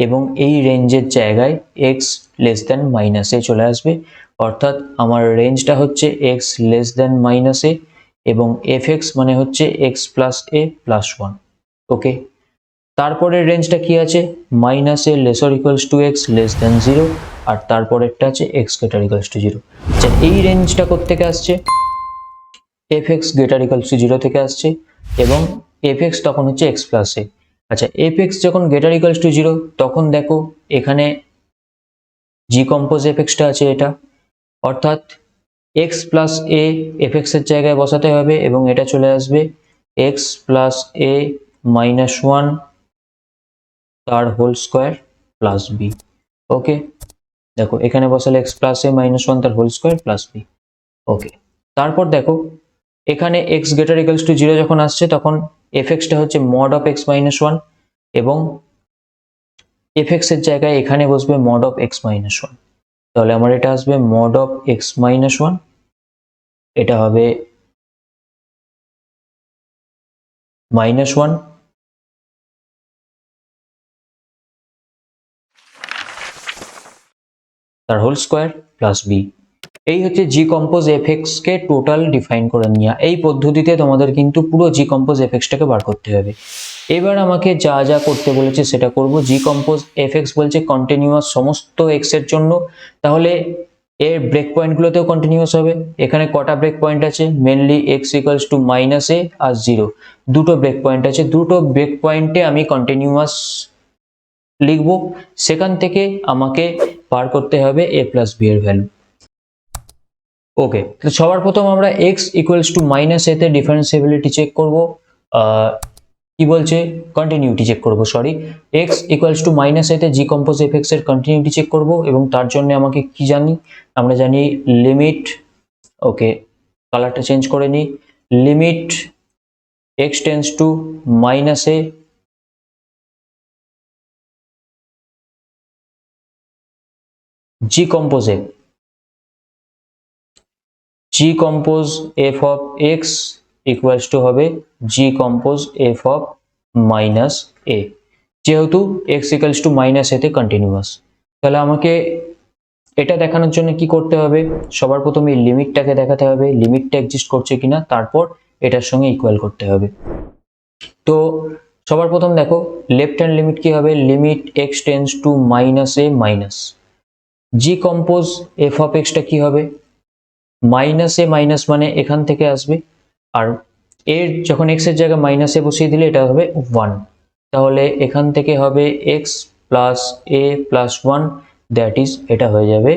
এবং এই রেঞ্জের জায়গায় x less than minus a চলে আসবে, অর্থাৎ আমার রেঞ্জটা হচ্ছে x less than minus a এবং এফ এক্স মানে হচ্ছে x plus a plus one. Okay, তারপরের রেঞ্জটা কি আছে, minus a lesser equals to x less than zero, আর তারপরেরটা আছে x greater equals to zero. আচ্ছা এই রেঞ্জটা কোত্থেকে আসছে, f x greater equals to zero থেকে আসছে, এবং এফ এক্স তখন হচ্ছে এক্স প্লাস এ। আচ্ছা এফ এক্স যখন গ্রেটার ইকুয়ালস টু জিরো, তখন দেখো এখানে জি কম্পোজ এফ এক্সটা আছে এটা, অর্থাৎ x plus A F x এর জায়গায় বসাতে হবে এবং এটা চলে আসবে x plus a minus one তার হোল স্কোয়ার প্লাস বি। ওকে, দেখো এখানে বসালে x plus a minus one তার হোল স্কোয়ার প্লাস বি। ওকে, তারপর দেখো এখানে x greater equals to zero যখন আসছে তখন এফ এক্সটা হচ্ছে mod of x minus one, এবং এফ এক্স এর জায়গায় এখানে বসবে mod of x minus one, তাহলে আমার এটা আসবে mod of x minus one, এটা হবে মাইনাস ওয়ান তার হোল স্কোয়ার প্লাস বি। এই হচ্ছে জি কম্পোজ এফ এক্স কে টোটাল ডিফাইন করে নেওয়া। এই পদ্ধতিতে তোমাদের কিন্তু পুরো জি কম্পোজ এফ এক্সটাকে বার করতে হবে। এবার আমাকে যা যা করতে বলেছে সেটা করব। জি কম্পোজ এফ এক্স বলছে কন্টিনিউয়াস সমস্ত এক্স এর জন্য, তাহলে এর ব্রেক পয়েন্টগুলোতেও কন্টিনিউয়াস হবে। এখানে কটা ব্রেক পয়েন্ট আছে, mainly x equals to minus a আর জিরো, দুটো ব্রেক পয়েন্ট আছে, দুটো ব্রেক পয়েন্টে আমি কন্টিনিউয়াস লিখব, সেখান থেকে আমাকে বার করতে হবে এ প্লাস বি এর ভ্যালু। ওকে, তো সবার প্রথম আমরা x ইকুয়ালস টু মাইনাস এতে ডিফারেন্সিবিলিটি চেক করব, কি বলছে কন্টিনিউটি চেক করব, sorry x equals to minus এতে জি কম্পোজ এফ এক্স এর কন্টিনিউটি চেক করব, এবং তার জন্য আমাকে কি জানি, আমরা জানি লিমিট, ওকে কালারটা চেঞ্জ করে নিই, limit x tends to minus a g compose f, g compose f of x equals to হবে g compose f of minus a, যেহেতু এক্স ইকুয়ালস টু মাইনাস এতে কন্টিনিউয়াস। তাহলে আমাকে এটা দেখানোর জন্য কি করতে হবে, সবার প্রথমে লিমিটটাকে দেখাতে হবে, লিমিটটা এক্সিস্ট করছে কিনা, তারপর এটার সঙ্গে ইকুয়াল করতে হবে। তো সবার প্রথম দেখো লেফট হ্যান্ড লিমিট কি হবে, limit x tends to minus A minus G compose f of এক্সটা কি হবে, মাইনাস এ মাইনাস মানে এখান থেকে আসবে, আর এর যখন এক্স এর জায়গায় মাইনাস এ বসিয়ে দিলে এটা হবে 1, তাহলে এখান থেকে হবে x plus a plus 1, that is এটা হয়ে যাবে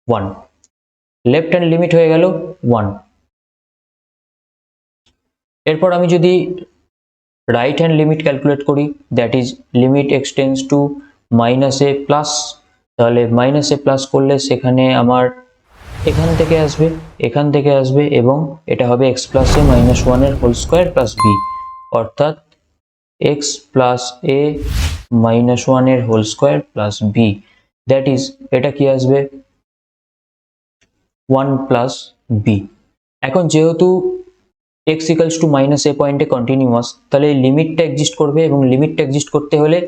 1। লেফট হ্যান্ড লিমিট হয়ে গেল 1। এরপর আমি যদি রাইট হ্যান্ড লিমিট ক্যালকুলেট করি, that is limit x tends to minus A plus, তাহলে মাইনাস এ প্লাস করলে সেখানে আমার এখান থেকে আসবে এবং এটা হবে এক্স প্লাস এ মাইনাস 1 এর হোল স্কোয়ার প্লাস বি, অর্থাৎ এক্স প্লাস এ মাইনাস 1 এর whole square plus b, that is এটা কি আসবে 1 প্লাস বি। এখন যেহেতু x equals to minus a পয়েন্টে কন্টিনিউয়াস, তাহলে এই লিমিটটা এক্সিস্ট করবে এবং লিমিটটা এক্সিস্ট করতে হলে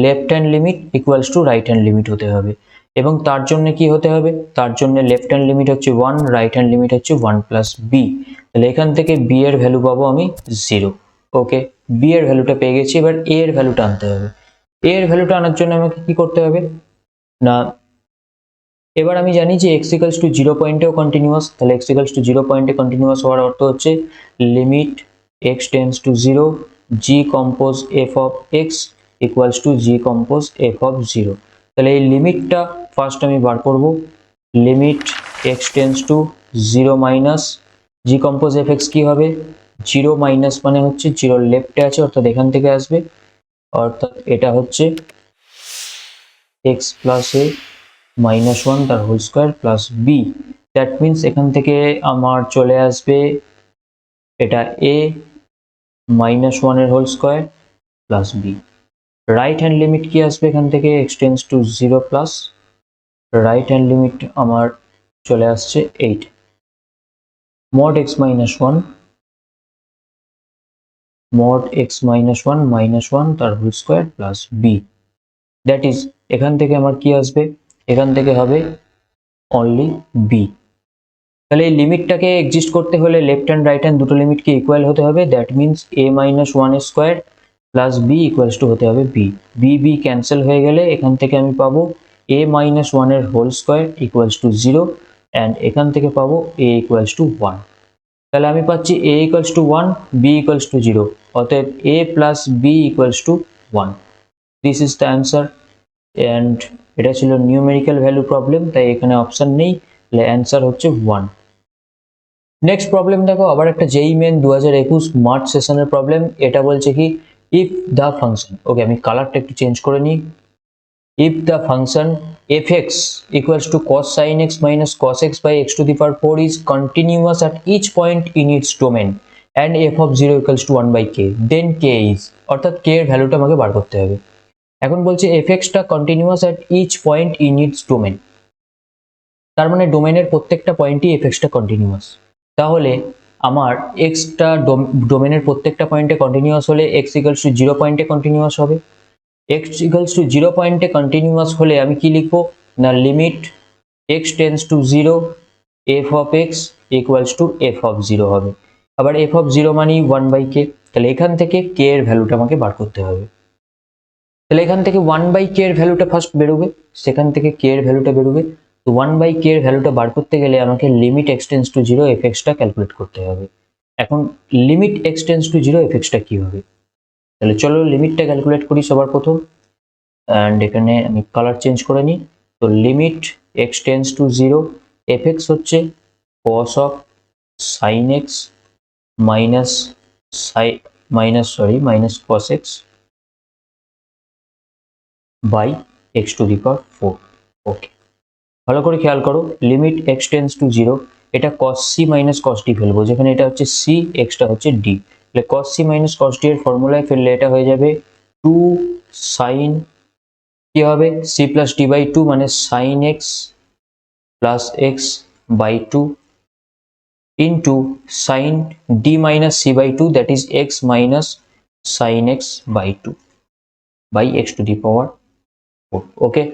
left hand limit equals two right hand limit হতে হবে, এবং তার জন্য কি হতে হবে, তার জন্য লেফট হ্যান্ড লিমিট হচ্ছে 1, রাইট হ্যান্ড লিমিট হচ্ছে 1 প্লাস বি, তাহলে এখান থেকে বি এর ভ্যালু পাবো আমি 0। ওকে, বি এর ভ্যালুটা পেয়ে গেছি, এবার এ এর ভ্যালুটা আনতে হবে। এ এর ভ্যালুটা আনার জন্য আমাকে কি করতে হবে না, এবার আমি জানি যে x ইকুয়ালস টু 0 পয়েন্টেও কন্টিনিউয়াস, তাহলে x ইকুয়ালস টু 0 পয়েন্টে কন্টিনিউয়াস হওয়ার অর্থ হচ্ছে limit x tends to 0 g compose f of x equals two g compose f of 0। তাহলে এই লিমিটটা ফার্স্ট আমি বার করব, limit x tends to 0 minus g compose f x কি হবে, 0 মাইনাস মানে হচ্ছে 0 লেফটে আছে, অর্থাৎ এখান থেকে আসবে, অর্থাৎ এটা হচ্ছে x প্লাস এ মাইনাস 1 তার whole square plus b, that means এখান থেকে আমার চলে আসবে এটা এ মাইনাস 1 এর whole square plus b. Right hand limit কি আসবে এখান থেকে, x tends to 0 plus right hand limit আমার চলে আসছে 8 mod x minus 1 mod x minus 1 minus 1 তার whole square plus b, that is এখান থেকে আমার কি আসবে, এখান থেকে হবে অনলি বি। তাহলে এই লিমিটটাকে এক্সিস্ট করতে হলে লেফট হ্যান্ড রাইট হ্যান্ড দুটো লিমিটকে ইকুয়াল হতে হবে, that means a minus 1 square plus b equals to হতে হবে বি। বি বি ক্যান্সেল হয়ে গেলে এখান থেকে আমি পাবো a মাইনাস 1 এর whole square equals to 0 and এখান থেকে পাবো a ইকুয়ালস টু 1। তাহলে আমি পাচ্ছি a equals to 1, b equals to 0, অতএব a plus b equals to 1। This is the answer, and এটা ছিল নিউমেরিক্যাল ভ্যালু প্রবলেম, তাই এখানে অপশন নেই, তাহলে অ্যান্সার হচ্ছে 1। নেক্সট প্রবলেম দেখো, আবার একটা জেই মেন 2021 মার্চ সেশনের প্রবলেম। এটা বলছে কি, ইফ দ্য ফাংশন, ওকে আমি কালারটা একটু চেঞ্জ করে নিই, if the function fx equals to cos sin x minus cos x by x to the power 4 is continuous at each point in its domain and f of 0 equals to 1 by k, then k is, অর্থাৎ k এর ভ্যালুটা আমাকে বার করতে হবে। এখন বলছে fx টা continuous at each point in its domain, তার মানে ডোমেনের প্রত্যেকটা পয়েন্টই fx টা কন্টিনিউয়াস। তাহলে আমার x টা ডোমেনের প্রত্যেকটা পয়েন্টে কন্টিনিউয়াস হলে x ইকুয়ালস টু 0 পয়েন্টে কন্টিনিউয়াস হবে। x ইকুয়ালস টু 0 পয়েন্টে কন্টিনিউয়াস হলে আমি কি লিখবো না, limit x tends to 0 f of x equals to f of 0 হবে। আবার f অফ 0 মানে 1 বাই k, তাহলে এখান থেকে k এর ভ্যালুটা আমাকে বার করতে হবে। তাহলে এখান থেকে 1 বাই k এর ভ্যালুটা ফার্স্ট বেরোবে, সেখান থেকে k এর ভ্যালুটা বেরোবে, তো 1 বাই k এর ভ্যালুটা বার করতে গেলে আমাকে limit x tends to 0 fx টা ক্যালকুলেট করতে হবে। এখন limit x tends to 0 fx টা কি হবে, তাহলে চলো লিমিটটা ক্যালকুলেট করি সবার প্রথম, অ্যান্ড এখানে আমি কালার চেঞ্জ করে নিই। তো limit x tends to 0 fx হচ্ছে cos of sin x minus minus cos x by x to the power 4। Okay, ভালো করে খেয়াল করো, লিমিট x টেন্ডস টু 0, এটা cos c minus cos d ফেলবো, যেখানে এটা হচ্ছে c, x টা হচ্ছে d, তাহলে cos c minus cos d এর ফর্মুলায় ফেললে এটা হয়ে যাবে 2 sin, কি হবে c প্লাস d বাই 2 মানে sin x plus x by 2 into sin d minus c by 2, that is x minus sin x by 2 by x to the power 4। Okay,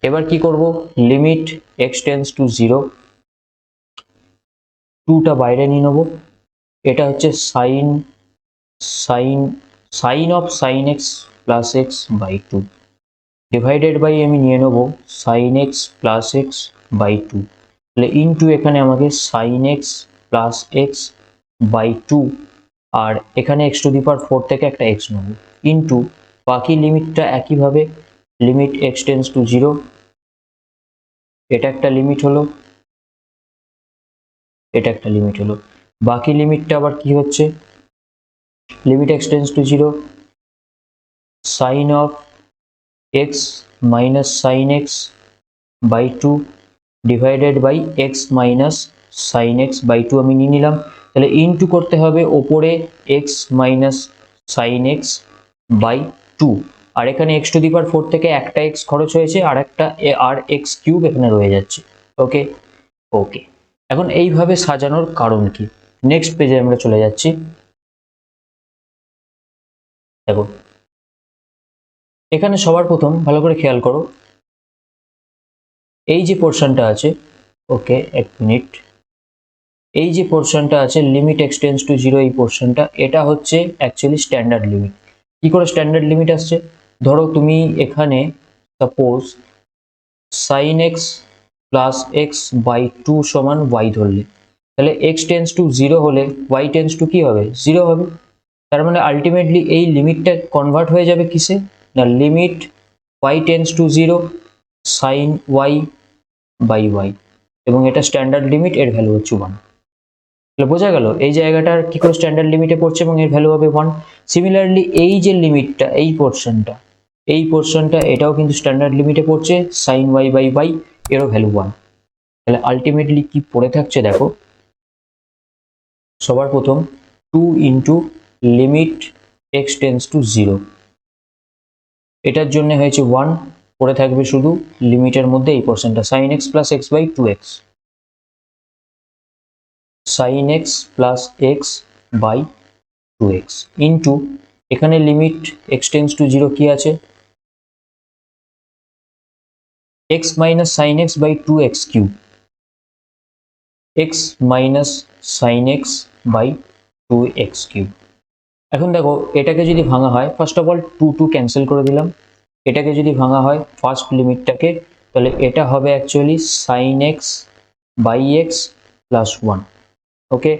এবার কি করব, লিমিট x টেন্ডস টু 0, 2টা বাইরে নিয়ে নেব, এটা হচ্ছে sin of sin x plus x by 2 divided by আমি নিয়ে নেব sin x plus x by 2, তাহলে ইনটু এখানে আমাকে sin x plus x by two, আর এখানে x টু দি পাওয়ার 4 থেকে একটা x নেব, ইনটু বাকি লিমিটটা একইভাবে লিমিট x টেন্স টু 0, এটা একটা লিমিট হলো, এটা একটা লিমিট হলো। বাকি লিমিটটা আবার কি হচ্ছে, limit x tends to 0 sine of x minus sine x by two divided by x minus sine x by two আমি নিয়ে নিলাম। তাহলে ইনটু করতে হবে ওপরে x minus sine x by two, আর এখানে এক্স টু দি পাওয়ার 4 থেকে একটা এক্স খরচ হয়েছে, আর একটা আর এক্স কিউব এখানে রয়ে যাচ্ছে। ওকে ওকে, এখন এইভাবে সাজানোর কারণ কি, নেক্সট পেজে আমরা চলে যাচ্ছি। দেখো এখানে সবার প্রথম ভালো করে খেয়াল করো, এই যে পোর্শনটা আছে, ওকে এক মিনিট, এই যে পোর্শনটা আছে লিমিট এক্স টেন্স টু 0, এই পোর্শনটা এটা হচ্ছে অ্যাকচুয়ালি স্ট্যান্ডার্ড লিমিট। কি করে স্ট্যান্ডার্ড লিমিট আসছে, ধরো তুমি এখানে suppose sine x plus x by two সমান ওয়াই ধরলে, তাহলে এক্স টেন্স টু 0 হলে ওয়াই টেন্স টু কি হবে, 0 হবে। তার মানে আলটিমেটলি এই লিমিটটা কনভার্ট হয়ে যাবে কিসে, না limit y tends to 0 sine y by y, এবং এটা স্ট্যান্ডার্ড লিমিট, এর ভ্যালু হচ্ছে 1। তাহলে বোঝা গেল এই জায়গাটার কি করে স্ট্যান্ডার্ড লিমিটে পড়ছে এবং এর ভ্যালু হবে 1। সিমিলারলি এই যে লিমিটটা, এই পোর্শনটা এটাও কিন্তু স্ট্যান্ডার্ড লিমিটে পড়ছে, সাইন ওয়াই বাই ওয়াই, এরও ভ্যালু 1। তাহলে আলটিমেটলি কি পড়ে থাকছে দেখো, সবার প্রথম 2 into limit x tends to 0, এটার জন্য হয়েছে 1, পড়ে থাকবে শুধু লিমিটের মধ্যে এই পোর্শনটা sine x plus x by 2x, sine x plus x by 2x into এখানে লিমিট এক্স টেন্স টু 0 কি আছে, x minus sine x by 2x cube, x minus sine x by 2x cube. এখন দেখো এটাকে যদি ভাঙা হয়, first of all 2 cancel করে দিলাম, এটাকে যদি ভাঙা হয় ফার্স্ট লিমিটটাকে, তাহলে এটা হবে actually sine x by x plus 1। Okay,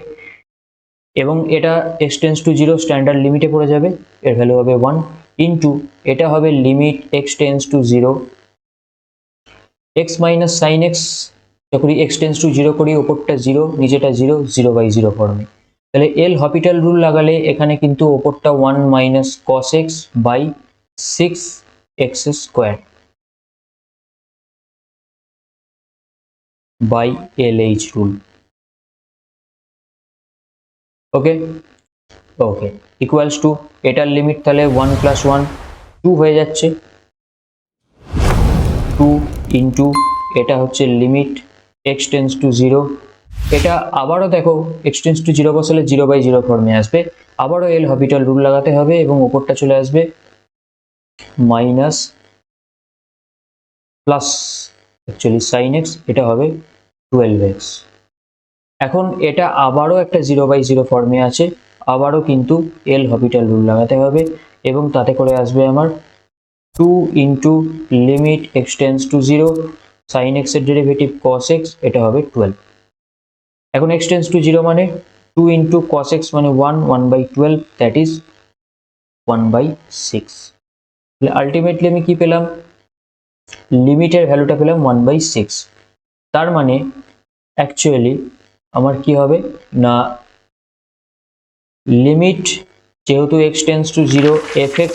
এবং এটা এক্স টেন্স টু 0 স্ট্যান্ডার্ড লিমিটে পড়ে যাবে, এর ভ্যালু হবে 1, ইন্টু এটা হবে limit x tends to 0 x minus sine x, যখন এক্স টেন্স টু 0 করি ওপরটা 0 নিচেটা 0, 0/0 ফর্মে। তাহলে এল হপিটাল রুল লাগালে এখানে কিন্তু ওপরটা 1 minus cos x by 6x square by LH rule. Okay okay, equals to এটার লিমিট তাহলে 1 প্লাস 1 2 হয়ে যাচ্ছে, 2 ইন্টু এটা হচ্ছে লিমিট এক্স টেন্স টু 0, এটা আবারও দেখো এক্স টেন্স টু 0 বসালে 0/0 ফর্মে আসবে, আবারও এল হপিটাল রুল লাগাতে হবে এবং উপরটা চলে আসবে minus plus actually sine x, এটা হবে 12x। এখন এটা আবারও একটা 0/0 ফর্মে আছে, আবারও কিন্তু এল হপিটাল রুল লাগাতে হবে এবং তাতে করে আসবে আমার 2 into limit x tends to 0 sine x এর ডেরিভেটিভ কস এক্স, এটা হবে 12। এখন এক্স টেন্স টু 0 মানে 2 ইন্টু কস এক্স মানে 1/12, দ্যাট ইজ 1/6। তাহলে আলটিমেটলি আমি কি পেলাম, লিমিটের ভ্যালুটা পেলাম 1/6। তার মানে অ্যাকচুয়ালি আমার কি হবে না, লিমিট যেহেতু x tends to 0 fx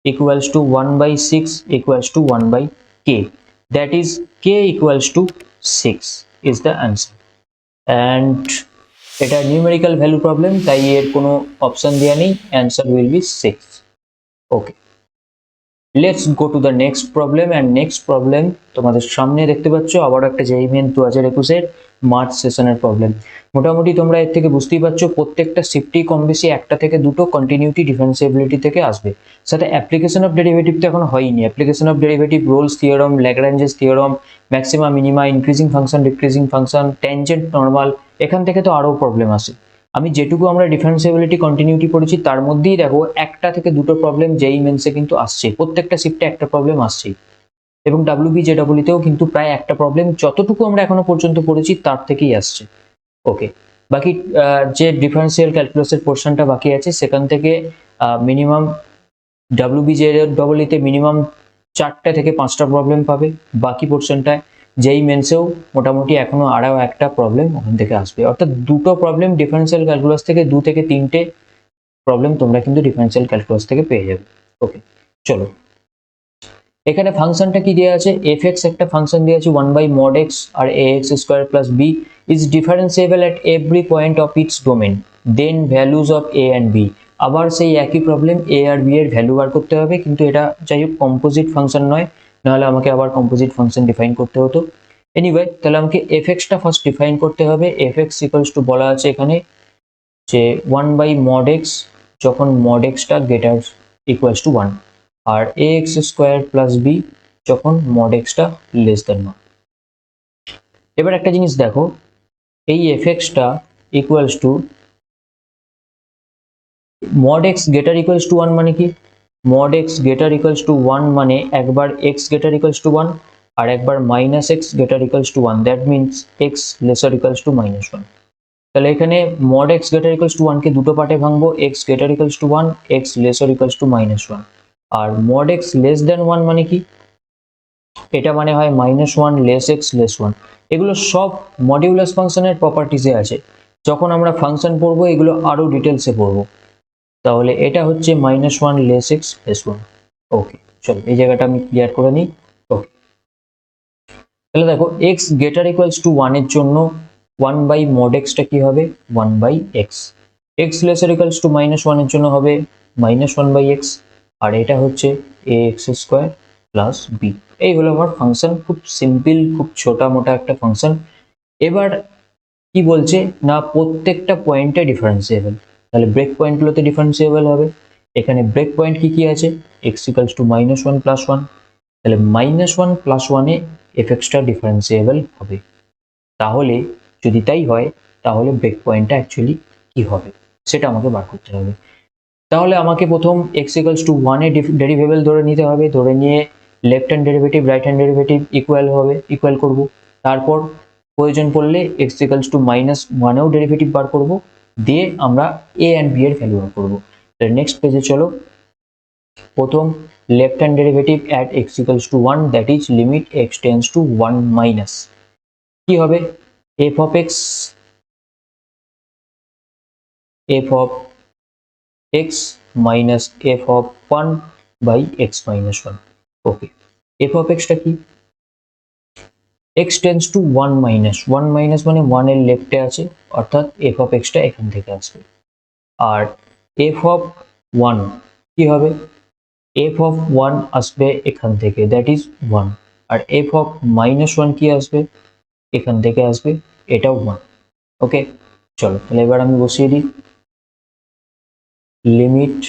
equals to 1/6 equals to 1/k, that is k equals to 6 is the answer, and এটা নিউমেরিক্যাল ভ্যালু প্রবলেম, তাই এর কোনো অপশন দেওয়া নেই, answer will be 6। Okay, let's go to the next problem, and next problem তোমাদের সামনে দেখতে পাচ্ছ আবার একটা JEE মেন 2021 মার্চ সেশনের প্রবলেম। মোটামুটি তোমরা এর থেকে বুঝতেই পারছো প্রত্যেকটা শিফটই কম বেশি একটা থেকে দুটো কন্টিনিউটি ডিফারেন্সিয়েবিলিটি থেকে আসবে, সাথে অ্যাপ্লিকেশন অফ ডেরিভেটিভ তো এখন হয়নি, application of derivative, Rolle's theorem, Lagrange's theorem, maxima minima, increasing function, decreasing function, tangent normal, এখান থেকে তো আরও প্রবলেম আসে। আমি যেটুকু আমরা ডিফারেন্সিয়েবিলিটি কন্টিনিউটি পড়েছি তার মধ্যেই দেখো একটা থেকে দুটো প্রবলেম JEE মেন্সে কিন্তু আসছে, প্রত্যেকটা শিফটে একটা প্রবলেম আসছেই। এবং WBJEE-তেও কিন্তু প্রায় একটা প্রবলেম যতটুকু আমরা এখনো পর্যন্ত পড়েছি তার থেকেই আসছে। ওকে, বাকি যে ডিফারেন্সিয়াল ক্যালকুলাসের পোর্শনটা বাকি আছে সেখান থেকে মিনিমাম WBJEE-তে মিনিমাম 4টা থেকে 5টা প্রবলেম পাবে। বাকি পোর্শনটায় যেই মেন্সেও মোটামুটি এখনো আরও একটা প্রবলেম ওখান থেকে আসবে, অর্থাৎ দুটো প্রবলেম ডিফারেন্সিয়াল ক্যালকুলাস থেকে, 2 থেকে 3টে প্রবলেম তোমরা কিন্তু ডিফারেন্সিয়াল ক্যালকুলাস থেকে পেয়ে যাবে। ওকে, চলো এখানে ফাংশনটা কি দেওয়া আছে, fx একটা ফাংশন দেওয়া আছে 1/mod x R ax square plus b is differentiable at every point of its domain, then values of a and b। আবার সেই একই প্রবলেম, a আর b এর ভ্যালু বার করতে হবে, কিন্তু এটা যাই হোক কম্পোজিট ফাংশন নয়, নাহলে আমাকে আবার কম্পোজিট ফাংশন ডিফাইন করতে হতো। এনিওয়ে, তাহলে আমাকে fx টা ফার্স্ট ডিফাইন করতে হবে। fx ইকুয়ালস টু বলা আছে এখানে যে 1/mod x যখন mod x টা গ্রেটার ইকুয়ালস টু 1, আর ax স্কোয়ার প্লাস b যখন mod x টা লেস দেন 1। এবার একটা জিনিস দেখো, এই fx টা equals to mod x greater equals to 1 মানে কি, mod x greater equals to 1 মানে একবার x গ্রেটার ইকুয়ালস টু 1 আর একবার minus x greater equals to 1, that means x lesser equals to -1। তাহলে এখানে mod x greater equals to 1 কে দুটো পার্টে ভাঙবো, x greater equals to 1, x lesser equals to -1। আর mod x লেস দেন 1 মানে কি, এটা মানে হয় -1 লেস x লেস 1। এগুলো সব মডিউলাস ফাংশনের প্রপার্টিজে আছে, যখন আমরা ফাংশন পড়বো এগুলো আরো ডিটেলসে পড়বো। তাহলে এটা হচ্ছে -1 লেস x লেস 1। ওকে, চলো এই জায়গাটা আমি ক্লিয়ার করে নিই। ওকে, তাহলে দেখো x গ্রেটার ইকুয়ালস টু 1 এর জন্য 1/mod x টা কি হবে, 1/x। x lesser equals to -1 এর জন্য হবে -1/x, আর এটা হচ্ছে ax স্কোয়ার প্লাস b। এই হলো আমার ফাংশন, খুব সিম্পল, খুব ছোটা মোটা একটা ফাংশন। এবার কি বলছে না, প্রত্যেকটা পয়েন্টে ডিফারেন্সিয়েবল, তাহলে ব্রেক পয়েন্টগুলোতে ডিফারেন্সিয়েবল হবে। এখানে ব্রেক পয়েন্ট কি কি আছে, x ইকুয়ালস টু -1 প্লাস 1, তাহলে -1 প্লাস 1 এ fx টা ডিফারেন্সিয়েবল হবে। তাহলে যদি তাই হয় তাহলে ব্রেক পয়েন্টটা অ্যাকচুয়ালি কি হবে সেটা আমাকে বার করতে হবে। তাহলে আমাকে প্রথম x ইকুয়ালস টু 1 এ ডেরিভেবল ধরে নিতে হবে, ধরে নিয়ে left hand derivative right hand derivative equal করব। তারপর প্রয়োজন পড়লে x ইকুয়ালস টু -1 এও ডেরিভেটিভ বার করব, দিয়ে আমরা a অ্যান্ড b এর ভ্যালু বার করব। তাহলে নেক্সট পেজে চলো, প্রথম left hand derivative at x equals to 1, that is limit x tends two 1 minus কি হবে, f of x minus f of 1 by x minus 1। Okay, f of x টা কি, x tends to 1 minus 1 minus মানে 1 এর লেফটে আছে, অর্থাৎ f of x টা এখান থেকে আসবে। আর f of 1 কি হবে, f of 1 আসবে এখান থেকে, দ্যাট ইজ 1। আর f of minus 1 কি আসবে, এখান থেকে আসবে, এটাও 1। ওকে, চলো তাহলে এবার আমি বসিয়ে দিই, limit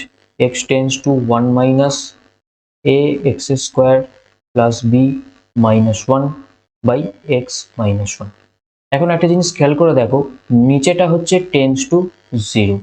x tends to 1 minus ax square plus b minus 1 by x minus 1। এখন একটা জিনিস খেয়াল করে দেখো, নিচেটা হচ্ছে টেন্ডস টু 0,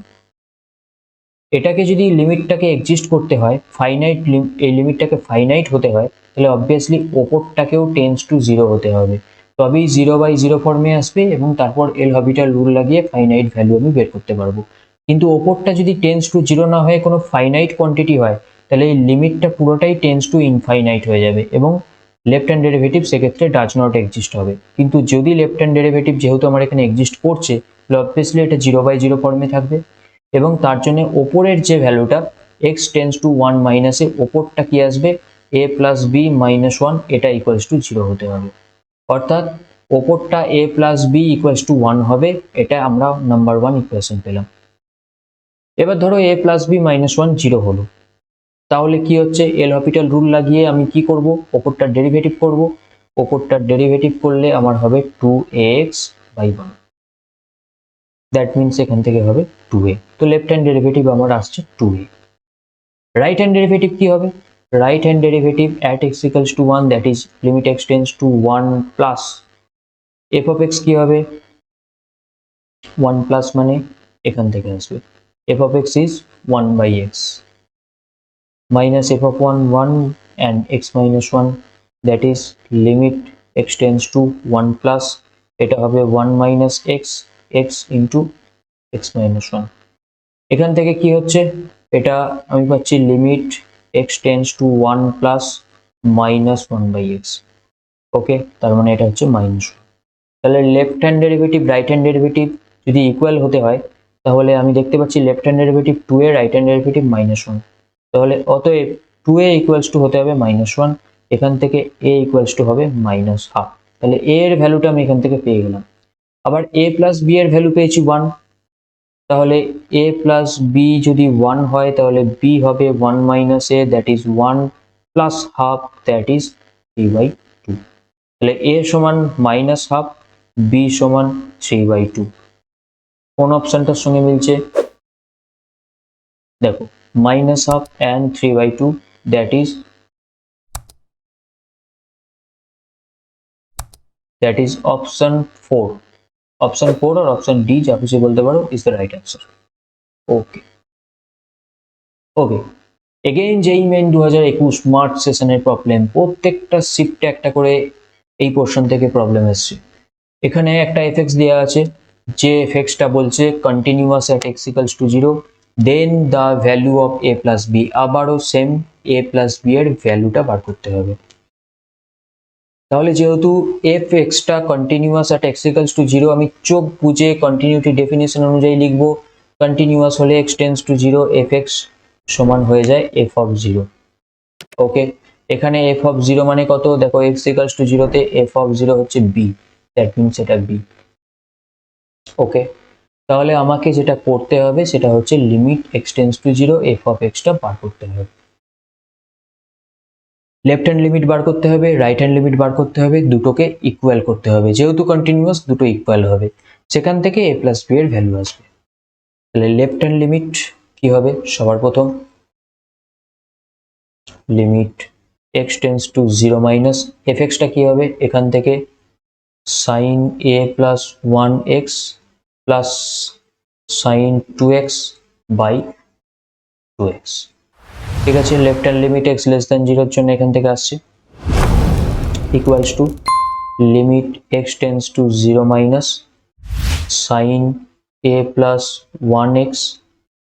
এটাকে যদি লিমিটটাকে এক্সিস্ট করতে হয়, ফাইনাইট এই লিমিটটাকে ফাইনাইট হতে হয়, তাহলে অবভিয়াসলি ওপরটাকেও টেন্ডস টু 0 হতে হবে, তবেই 0/0 ফর্মে আসবে এবং তারপর এল হবিটাল রুল লাগিয়ে ফাইনাইট ভ্যালু আমি বের করতে পারবো। কিন্তু ওপরটা যদি টেন্ডস টু 0 না হয়ে কোনো ফাইনাইট কোয়ান্টিটি হয়, তাহলে এই লিমিটটা পুরোটাই টেন্ডস টু ইনফাইনাইট হয়ে যাবে এবং লেফট হ্যান্ড ডেরিভেটিভ সেক্ষেত্রে ডাজ নট এক্সিস্ট হবে। কিন্তু যদি লেফট হ্যান্ড ডেরিভেটিভ যেহেতু আমার এখানে এক্সিস্ট করছে, তাহলে অবভিয়াসলি এটা 0/0 ফর্মে থাকবে এবং তার জন্য ওপরের যে ভ্যালুটা x টেন্ডস টু 1 মাইনাসে ওপরটা কি আসবে, a প্লাস b মাইনাস 1, এটা ইকুয়ালস টু 0 হতে হবে। অর্থাৎ ওপরটা a plus b equals to 1 হবে, এটা আমরা নাম্বার 1 ইকুয়েশন পেলাম। এবার ধরো a প্লাস b মাইনাস 1 0 হলো, তাহলে কি হচ্ছে, এল হপিটাল রুল লাগিয়ে আমি কি করব, ওপরটার ডেরিভেটিভ করব। ওপরটার ডেরিভেটিভ করলে আমার হবে 2ax বাই 1, দ্যাট মিনস এখান থেকে হবে 2a। তো লেফট হ্যান্ড ডেরিভেটিভ আমার আসছে 2a। রাইট হ্যান্ড ডেরিভেটিভ কি হবে, right hand derivative at x equals to 1, that is limit x tends to 1 plus f of x কি হবে, 1 plus মানে এখান থেকে আসবে, f of x is 1/x minus f of 1 1 and x minus 1, that is limit x tends to 1 plus এটা হবে 1 minus x x into x minus 1। এখান থেকে কি হচ্ছে, এটা আমি পাচ্ছি limit x tends to 1 plus minus 1 by x. Okay, তার মানে এটা হচ্ছে মাইনাস। তাহলে left hand derivative right hand derivative যদি ইকুয়াল হতে হয় তাহলে আমি দেখতে পাচ্ছি left hand derivative 2a, right hand derivative -1। তাহলে অতএব 2a ইকুয়ালস টু হতে হবে -1, এখান থেকে a ইকুয়ালস টু হবে -12। তাহলে a এর ভ্যালুটা আমি এখান থেকে পেয়ে গেলাম। আবার a প্লাস b এর ভ্যালু পেয়েছি 1, তাহলে a প্লাস b যদি 1 হয় তাহলে b হবে 1 minus a, that is 1 plus half, that is 3/2। তাহলে a সমান -12, b সমান 3/2। কোন অপশনটার সঙ্গে মিলছে? দেখো -12 and 3/2, that is option 4। option 4 or option D যা কিছু বলতে পারো is the right answer। Okay okay, again যেই মেন 2021 মার্চ সেশনের প্রবলেম, প্রত্যেকটা শিফটে একটা করে এই পোর্শন থেকে প্রবলেম এসছে। এখানে একটা এফএক্স দেওয়া আছে, যে এফএক্সটা বলছে continuous at x equals to 0, then the value of a plus b. আবারও সেম a প্লাস বি এর ভ্যালুটা বার করতে হবে। তাহলে যেহেতু এফএক্সটা continuous at x equals to 0, আমি চোখ বুঝে কন্টিনিউটি ডেফিনিশন অনুযায়ী লিখব। কন্টিনিউয়াস হলে x টেন্স টু 0, এফএক্স সমান হয়ে যায় f অফ 0। ওকে, এখানে f অফ 0 মানে কত? দেখো x ইকুয়ালস টু 0 তে f অফ 0 হচ্ছে b, দ্যাট মিন্স এটা b। ওকে, তাহলে আমাকে যেটা করতে হবে সেটা হচ্ছে limit x tends to 0 f of এক্সটা বার করতে হবে। লেফট হ্যান্ড লিমিট বার করতে হবে, রাইট হ্যান্ড লিমিট বার করতে হবে, দুটোকে ইকুয়াল করতে হবে। যেহেতু কন্টিনিউয়াস দুটো ইকুয়াল হবে, সেখান থেকে a প্লাস বি এর ভ্যালু আসবে। তাহলে লেফট হ্যান্ড লিমিট কি হবে? সবার প্রথম limit x tends to 0 minus f এক্সটা কি হবে? এখান থেকে sine a plus 1x plus sine 2x by 2x। ঠিক আছে, left hand limit x less than 0 এর জন্য এখান থেকে আসছে equals to limit x tends to 0 minus sine a plus 1x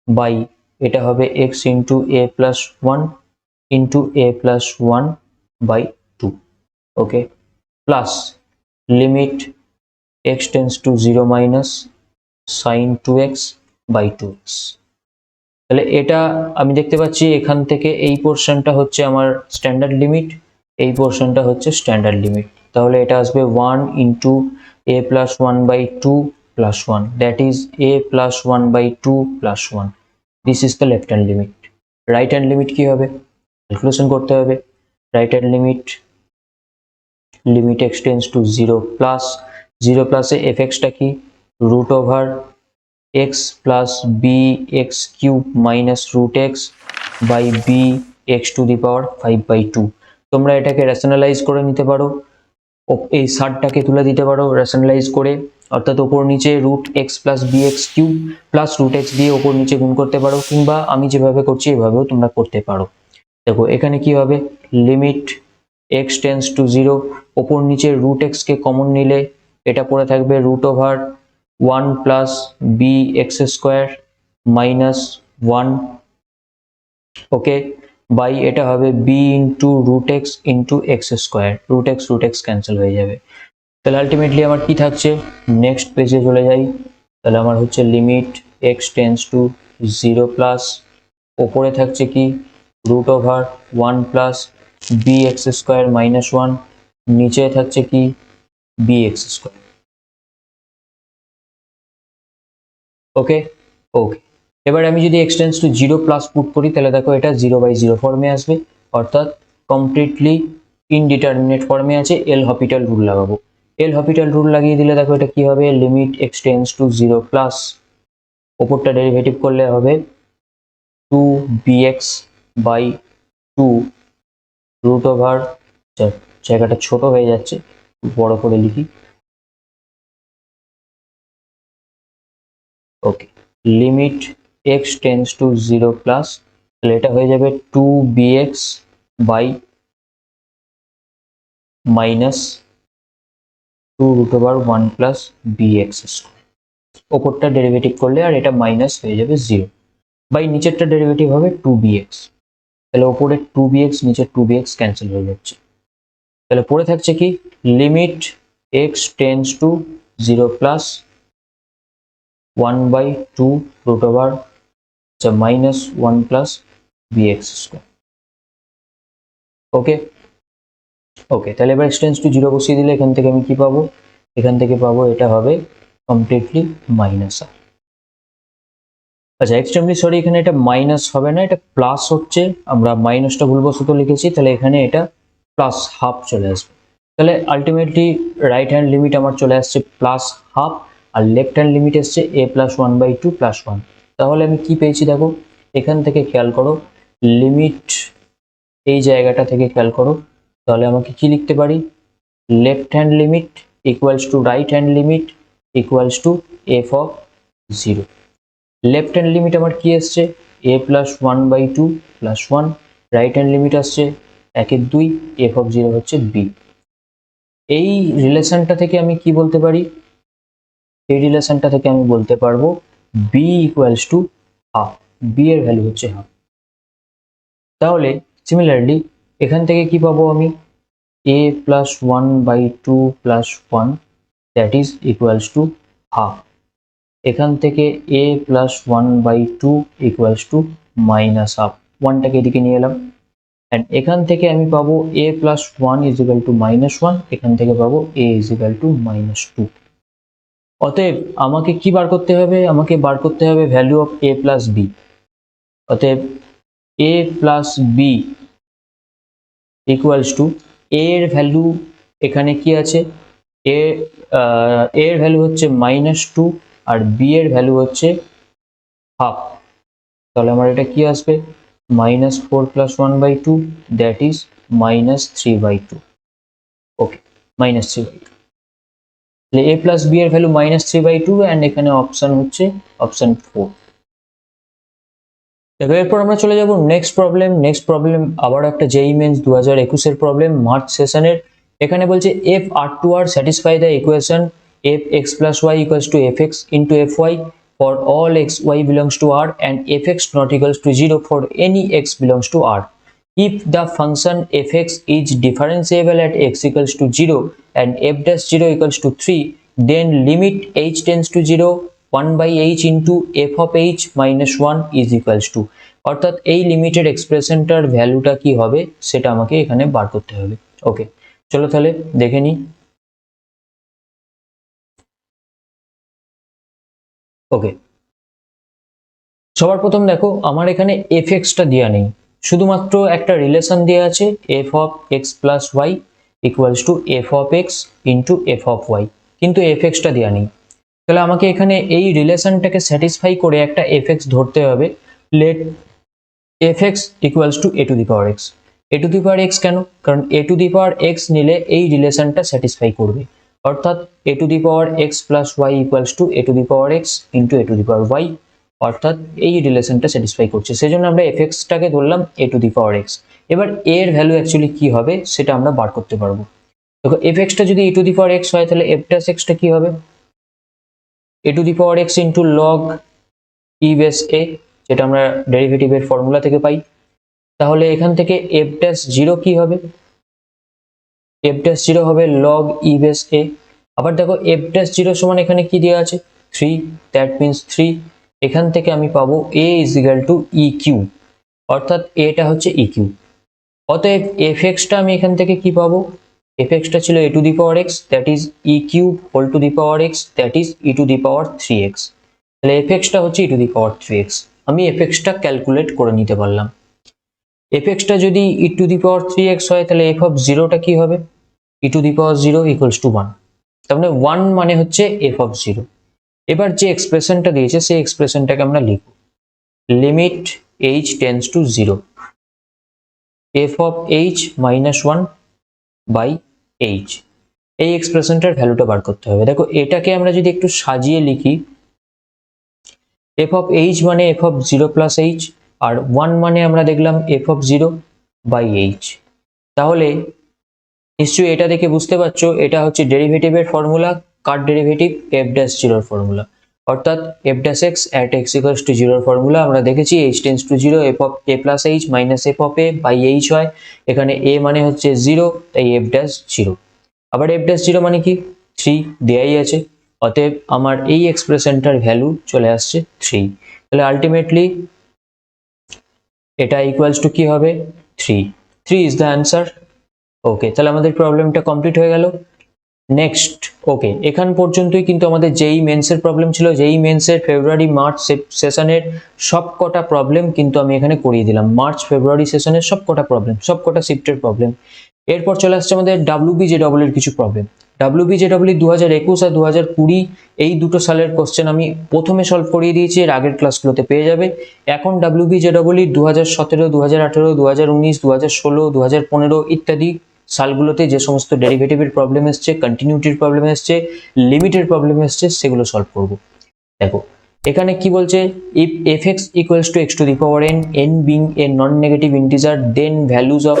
by এটা হবে x into a plus 1 into a plus 1 by 2। Okay, plus limit x tends to 0 minus sine 2x by 2x। তাহলে এটা আমি দেখতে পাচ্ছি এখান থেকে এই পোর্শনটা হচ্ছে আমার স্ট্যান্ডার্ড লিমিট, এই পোর্শনটা হচ্ছে স্ট্যান্ডার্ড লিমিট। তাহলে এটা আসবে 1 into a plus 1 by 2 plus 1, that is a plus 1 by 2 plus 1। This is the left hand limit. Right hand limit কি হবে? ক্যালকুলেশন করতে হবে। Right hand limit limit x tends to 0 plus 0 প্লাসে f এক্সটা কি? Root over x plus b x cube minus root x by b x to the power 5/2। তোমরা এটাকে rationalise করে নিতে পারো, এই ষাটটাকে তুলে দিতে পারো রেশনালাইজ করে, অর্থাৎ ওপর নিচে root x plus b x cube plus root x দিয়ে ওপর নিচে গুণ করতে পারো, কিংবা আমি যেভাবে করছি এভাবেও তোমরা করতে পারো। দেখো এখানে কি হবে? লিমিট এক্স টেন্স টু 0, ওপর নিচে রুট এক্সকে কমন নিলে এটা পড়ে থাকবে root over 1 plus b x square minus 1। Okay, by এটা হবে b into root x into x square, root x cancel হয়ে যাবে। তাহলে আলটিমেটলি আমার কি থাকছে? নেক্সট পেজে চলে যাই। তাহলে আমার হচ্ছে limit x tends to 0 plus ওপরে থাকছে কি? Root over 1 plus b x square minus 1, নিচে থাকছে কি? B x square. Okay okay, এবার আমি যদি x tends to 0 plus put করি তাহলে দেখো এটা 0/0 ফর্মে আসবে, অর্থাৎ কমপ্লিটলি ইনডিটারমিনেট ফর্মে আছে। এল হপিটাল রুল লাগাবো। এল হপিটাল রুল লাগিয়ে দিলে দেখো এটা কি হবে? Limit x tends to 0 plus ওপরটা ডেরিভেটিভ করলে হবে 2bx বাই 2 রুট ওভার, জায়গাটা ছোট হয়ে যাচ্ছে, বড় করে লিখি। Okay, limit x tends to 0 plus, তাহলে এটা হয়ে যাবে 2bx by minus 2√1 plus bx square. ওপরটা ডেরিভেটিভ করলে আর এটা মাইনাস হয়ে যাবে 0, বাই নিচেরটা ডেরিভেটিভ হবে 2bx। তাহলে ওপরে 2bx নিচে 2bx ক্যান্সেল হয়ে যাচ্ছে। তাহলে পড়ে থাকছে কি, limit x tends to 0 plus 1/2 minus 1 plus bx square. Okay okay, তাহলে এবার x টেন্ডস টু 0 বসিয়ে দিলে এখান থেকে আমি কি পাবো, এখান থেকে পাবো এটা হবে কমপ্লিটলি মাইনাস আর। আচ্ছা এক্সট্রিমলি সরি, এখানে এটা মাইনাস হবে না, এটা প্লাস হচ্ছে, আমরা মাইনাসটা ভুলবশত লিখেছি, তাহলে এখানে এটা প্লাস হাফ চলে আসবে। তাহলে আলটিমেটলি রাইট হ্যান্ড লিমিট আমার চলে আসছে প্লাস হাফ, আর লেফট হ্যান্ড লিমিট এসছে a প্লাস 1/2 প্লাস 1। তাহলে আমি কি পেয়েছি দেখো, এখান থেকে খেয়াল করো, লিমিট এই জায়গাটা থেকে খেয়াল করো, তাহলে আমাকে কি লিখতে পারি, left hand limit equals two right hand limit equals to f of 0। Left hand limit আমার কি আসছে, a plus 1/2 plus 1, right hand limit আসছে 1/2, f অফ 0 হচ্ছে b। এই রিলেশনটা থেকে আমি কি বলতে পারি, এই রিলেশনটা থেকে আমি বলতে পারবো b equals to half, b এর ভ্যালু হচ্ছে হাফ। তাহলে সিমিলারলি এখান থেকে কি পাবো আমি, a plus 1/2 plus 1 that is equals to half. এখান থেকে a plus 1/2 equals to minus half, 1টাকে এদিকে নিয়ে এলাম, অ্যান্ড এখান থেকে আমি পাবো a plus 1 is equal to minus 1, এখান থেকে পাবো a is equal to minus 2। অতএব আমাকে কি বার করতে হবে, আমাকে বার করতে হবে value of a plus b। অতএব a plus b equals two, a এর ভ্যালু এখানে কি আছে, a এর ভ্যালু হচ্ছে মাইনাস 2 আর b এর ভ্যালু হচ্ছে হাফ। তাহলে আমার এটা কি আসবে, minus 4 plus 1/2 that is minus 3/2। Okay, minus 3/2। তাহলে a প্লাস b এর ভ্যালু মাইনাস 3/2, অ্যান্ড এখানে অপশন হচ্ছে অপশন 4। এরপর আমরা চলে যাব নেক্সট প্রবলেম আবার একটা জেই মেন্স 2021 এর প্রবলেম, মার্চ সেশনের। এখানে বলছে if R2R satisfy the equation fx plus y equals to fx into fy for all x y belongs to R and fx not equals to 0 for any x belongs to R. If the function fx is differentiable at x equals to 0 and f dash 0 equals to 3, then limit h tends to 0 1/h into f of h minus 1 is equals to, অর্থাৎ এই limited এক্সপ্রেশনটার ভ্যালুটা কি হবে সেটা আমাকে এখানে বার করতে হবে। ওকে, চলো তাহলে দেখে নিই। ওকে, সবার প্রথম দেখো আমার এখানে fx-টা দেওয়া নেই, শুধুমাত্র একটা রিলেশন দেওয়া আছে f of x plus y equals to f of x into f of y, কিন্তু fx-টা দেওয়া নেই। তাহলে আমাকে এখানে এই রিলেশনটাকে স্যাটিসফাই করে একটা fx ধরতে হবে। Let fx equals to a to the power x। a to the power x কেন, কারণ a to the power x নিলে এই রিলেশনটা স্যাটিসফাই করবে, অর্থাৎ a to the power x plus y equals to a to the power x into a to the power y, অর্থাৎ এই রিলেশনটা স্যাটিসফাই করছে, সেজন্য আমরা fx-টাকে ধরলাম a to the power x। এবার এর ভ্যালু অ্যাকচুয়ালি কি হবে সেটা আমরা বার করতে পারবো। দেখো fx-টা যদি a to the power x হয় তাহলে f dash x-টা কি হবে, a to the power x into log e base a, যেটা আমরা ডেরিভেটিভের ফর্মুলা থেকে পাই। তাহলে এখান থেকে f dash 0 কি হবে, f dash 0 হবে log e base a। আবার দেখো f dash 0 সমান এখানে কি দেওয়া আছে 3, দ্যাট মিন্স 3। এখান থেকে আমি পাবো a is equal to eq, অর্থাৎ এটা হচ্ছে eq। অতএব fx-টা আমি এখান থেকে কি পাবো, fx-টা ছিল a to the power x, that is eq whole to the power x, that is e to the power 3x। তাহলে fx-টা হচ্ছে e to the power 3x। আমি fx-টা ক্যালকুলেট করে নিতে পারলাম। fx-টা যদি e to the power 3x হয় তাহলে f of 0-টা কি হবে, e to the power 0 equals to 1। তার মানে 1 মানে হচ্ছে f of 0। এবার যে এক্সপ্রেশনটা দিয়েছে সেই এক্সপ্রেশনটাকে আমরা লিখব, limit h tends to 0 f of h minus 1 by h। এই এক্সপ্রেশনটার ভ্যালুটা বার করতে হবে। দেখো এটাকে আমরা যদি একটু সাজিয়ে লিখি, f of h মানে f of 0 plus h, আর 1 মানে আমরা দেখলাম f of 0 by h। তাহলে নিশ্চয়ই এটা দেখে বুঝতে পারছো এটা হচ্ছে ডেরিভেটিভের ফর্মুলা, কার ডেরিভেটিভ, এফ ড্যাশ জিরোর ফর্মুলা, অর্থাৎ f dash x at x equals to জিরোর ফর্মুলা আমরা দেখেছি h tends to zero f of a plus h minus f of a by h হয়, এখানে এ মানে হচ্ছে জিরো তাই এফ ড্যাশ জিরো। আবার এফ ড্যাশ জিরো মানে কি, 3 দেয়াই আছে, অতএব আমার এই এক্সপ্রেশনটার ভ্যালু চলে আসছে 3। তাহলে আলটিমেটলি এটা ইকুয়ালস টু কি হবে, 3। 3 ইজ দ্য অ্যান্সার। ওকে, তাহলে আমাদের প্রবলেমটা কমপ্লিট হয়ে গেল। নেক্সট, ওকে এখান পর্যন্তই কিন্তু আমাদের যেই মেন্সের প্রবলেম ছিল, যেই মেন্সের ফেব্রুয়ারি মার্চ সেশনের সব কটা প্রবলেম কিন্তু আমি এখানে করিয়ে দিলাম, মার্চ ফেব্রুয়ারি সেশনের সব কটা প্রবলেম, সব কটা শিফটের প্রবলেম। এরপর চলে আসছে আমাদের ডাব্লিউবিজেডবল এর কিছু প্রবলেম। ডাব্লিউবিজেডবল 2021 আর 2020 এই দুটো সালের কোশ্চেন আমি প্রথমে সলভ করিয়ে দিয়েছি, এর আগের ক্লাসগুলোতে পেয়ে যাবে। এখন ডাব্লিউবিজেডবল 2017, 2018, 2019, 2016, 2015 ইত্যাদি সালগুলোতে যে সমস্ত ডেরিভেটিভের প্রবলেম এসছে, কন্টিনিউটির প্রবলেম এসছে, লিমিটের প্রবলেম এসছে, সেগুলো সলভ করব। দেখো এখানে কি বলছে, if fx equals to x to the power n, n being a non-negative integer, then values of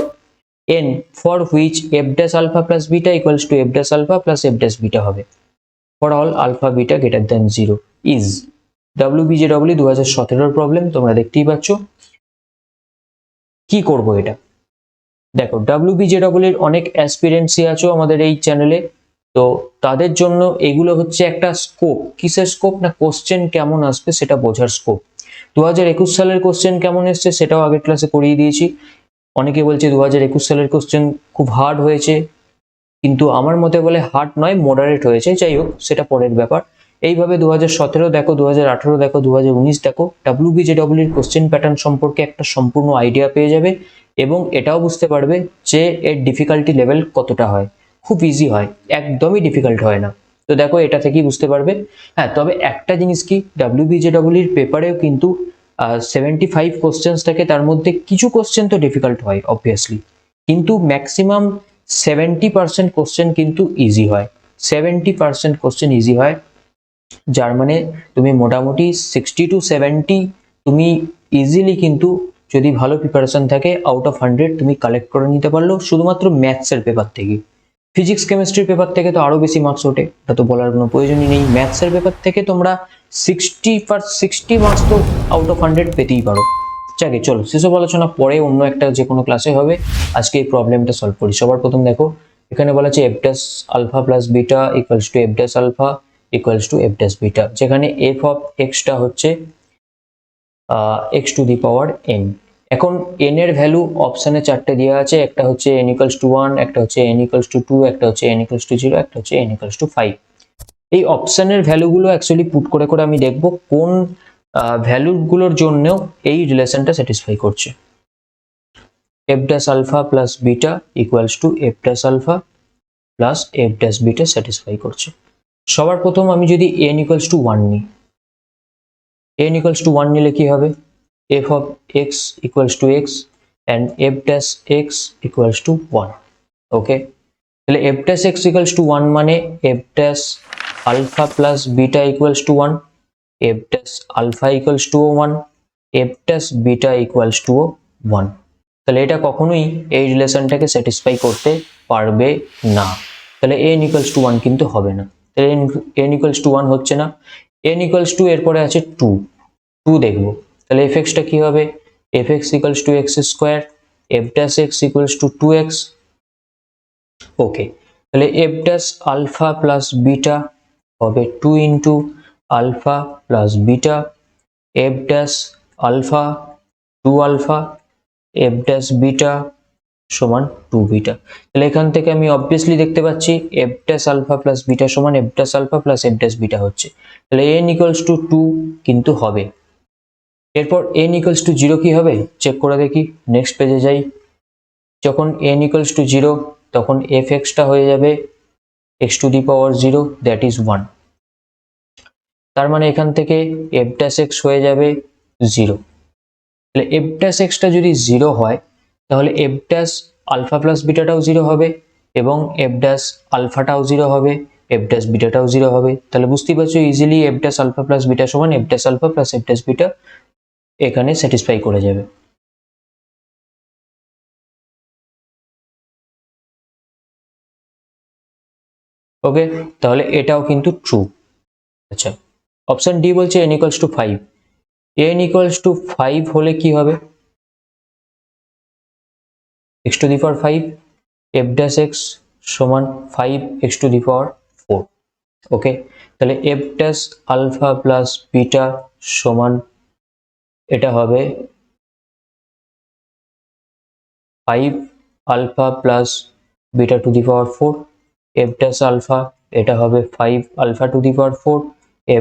n for which f dash alpha plus beta equals to f dash alpha plus f dash beta হবে for all alpha beta greater than 0 is WBJW 2017 problem, তোমরা দেখতেই পাচ্ছ। কি করব এটা, দেখো WBJW এর অনেক অ্যাসপিরেন্সি আছো আমাদের এই চ্যানেলে, তো তাদের জন্য এগুলো হচ্ছে একটা স্কোপ। কিসের স্কোপ না, কোশ্চেন কেমন আসবে সেটা বোঝার স্কোপ। 2021 সালের কোশ্চেন কেমন এসছে সেটাও আগের ক্লাসে করিয়ে দিয়েছি। অনেকে বলছে 2021 সালের কোশ্চেন খুব হার্ড হয়েছে, কিন্তু আমার মতে বলে হার্ড নয়, মডারেট হয়েছে, যাই হোক সেটা পরের ব্যাপার। এইভাবে 2017 দেখো, 2018 দেখো, 2019 দেখো, WBJW এর কোশ্চেন প্যাটার্ন সম্পর্কে একটা সম্পূর্ণ আইডিয়া পেয়ে যাবে এবং এটাও বুঝতে পারবে যে এর ডিফিকাল্টি লেভেল কতটা হয়। খুব ইজি হয়, একদমই ডিফিকাল্ট হয় না। তো দেখো এটা থেকেই বুঝতে পারবে। হ্যাঁ, তবে একটা জিনিস কি, WBJW এর পেপারেও কিন্তু 75 কোশ্চেন্স থাকে, তার মধ্যে কিছু কোশ্চেন তো ডিফিকাল্ট হয় অবভিয়াসলি, কিন্তু ম্যাক্সিমাম 70% কোশ্চেন কিন্তু ইজি হয়। 70% কোশ্চেন ইজি হয়, যার মানে তুমি মোটামুটি 60 to 70 তুমি ইজিলি কিন্তু যদি ভালো প্রিপারেশন থাকে আউট অফ 100 তুমি কালেক্ট করে নিতে পারলো শুধুমাত্র ম্যাথসের পেপার থেকে। ফিজিক্স কেমিস্ট্রির পেপার থেকে তো আরো বেশি মার্কস ওঠে, এটা তো বলার কোনো প্রয়োজনই নেই। ম্যাথসের পেপার থেকে তোমরা 60 মার্কস তো আউট অফ 100 পেতেই পারো। যাকে চলো সেসব আলোচনা পরে অন্য একটা যে কোনো ক্লাসে হবে, আজকে এই প্রবলেমটা সলভ করি। সবার প্রথম দেখো এখানে বলা আছে f dash alpha plus beta equals to f dash alpha equals to f dash beta, যেখানে এফ অফ এক্সটা হচ্ছে x to the power n. এখন এন এর ভ্যালু অপশানে চারটে দেওয়া আছে, একটা হচ্ছে এন ইকুয়ালস টু 1, একটা হচ্ছে এন ইকুয়ালস টু 2, একটা হচ্ছে এন ইকুয়ালস টু 0, একটা হচ্ছে এন ইকুয়ালস টু 5। এই অপশানের ভ্যালুগুলো অ্যাকচুয়ালি পুট করে করে আমি দেখব কোন ভ্যালুগুলোর জন্য এই রিলেশনটা স্যাটিসফাই করছে। F dash alpha plus beta equals to f dash alpha plus f dash beta satisfy করছে। সবার প্রথম আমি যদি এন ইকুয়ালস টু 1 নিই, n equals to 1 নিলে কি হবে, f of x equals to x and f dash x equals to 1। Okay, তাহলে f dash x equals to 1 মানে f dash alpha plus beta equals to 1, f dash alpha equals to 1, f dash beta equals to 1। তাহলে এটা কখনোই এই রিলেশনটাকে satisfy করতে পারবে না, তাহলে n equals to 1 কিন্তু হবে না। তাহলে n equals to 1 হচ্ছে না, n equals to এরপরে আছে 2 দেখবো, তাহলে fx টা কি হবে, fx equals to x square, f dash x equals to 2x। Okay, তাহলে f dash alpha plus beta হবে 2 ইন্টু alpha plus beta, f dash alpha 2 alpha, f dash beta সমান 2 বিটা। তাহলে এখান থেকে আমি অবভিয়াসলি দেখতে পাচ্ছি f dash alpha plus beta সমান f dash alpha plus f dash beta হচ্ছে, তাহলে n equals to 2 কিন্তু হবে। এরপর n equals to 0 কি হবে চেক করে দেখি, নেক্সট পেজে যাই। যখন n equals to 0 তখন fx টা হয়ে যাবে x to the power 0 that is 1, তার মানে এখান থেকে f dash x হয়ে যাবে 0। তাহলে f dash x টা যদি 0 হয় তাহলে f dash আলফা প্লাস বিটাটাও 0 হবে এবং f dash আলফাটাও 0 হবে, f dash বিটাটাও 0 হবে। তাহলে বুঝতেই পারছো easily f dash alpha plus beta সমান f dash alpha plus f dash beta এখানে স্যাটিসফাই করে যাবে। ওকে, তাহলে এটাও কিন্তু ট্রু। আচ্ছা, অপশন ডি বলছে n equals to 5। n equals to 5 হলে কি হবে? x to the power 5 f dash x সমান 5 x to the power 4। Okay, তাহলে f dash alpha plus beta সমান এটা হবে 5 alpha plus beta to the power 4। f dash alpha এটা হবে 5 alpha to the power 4।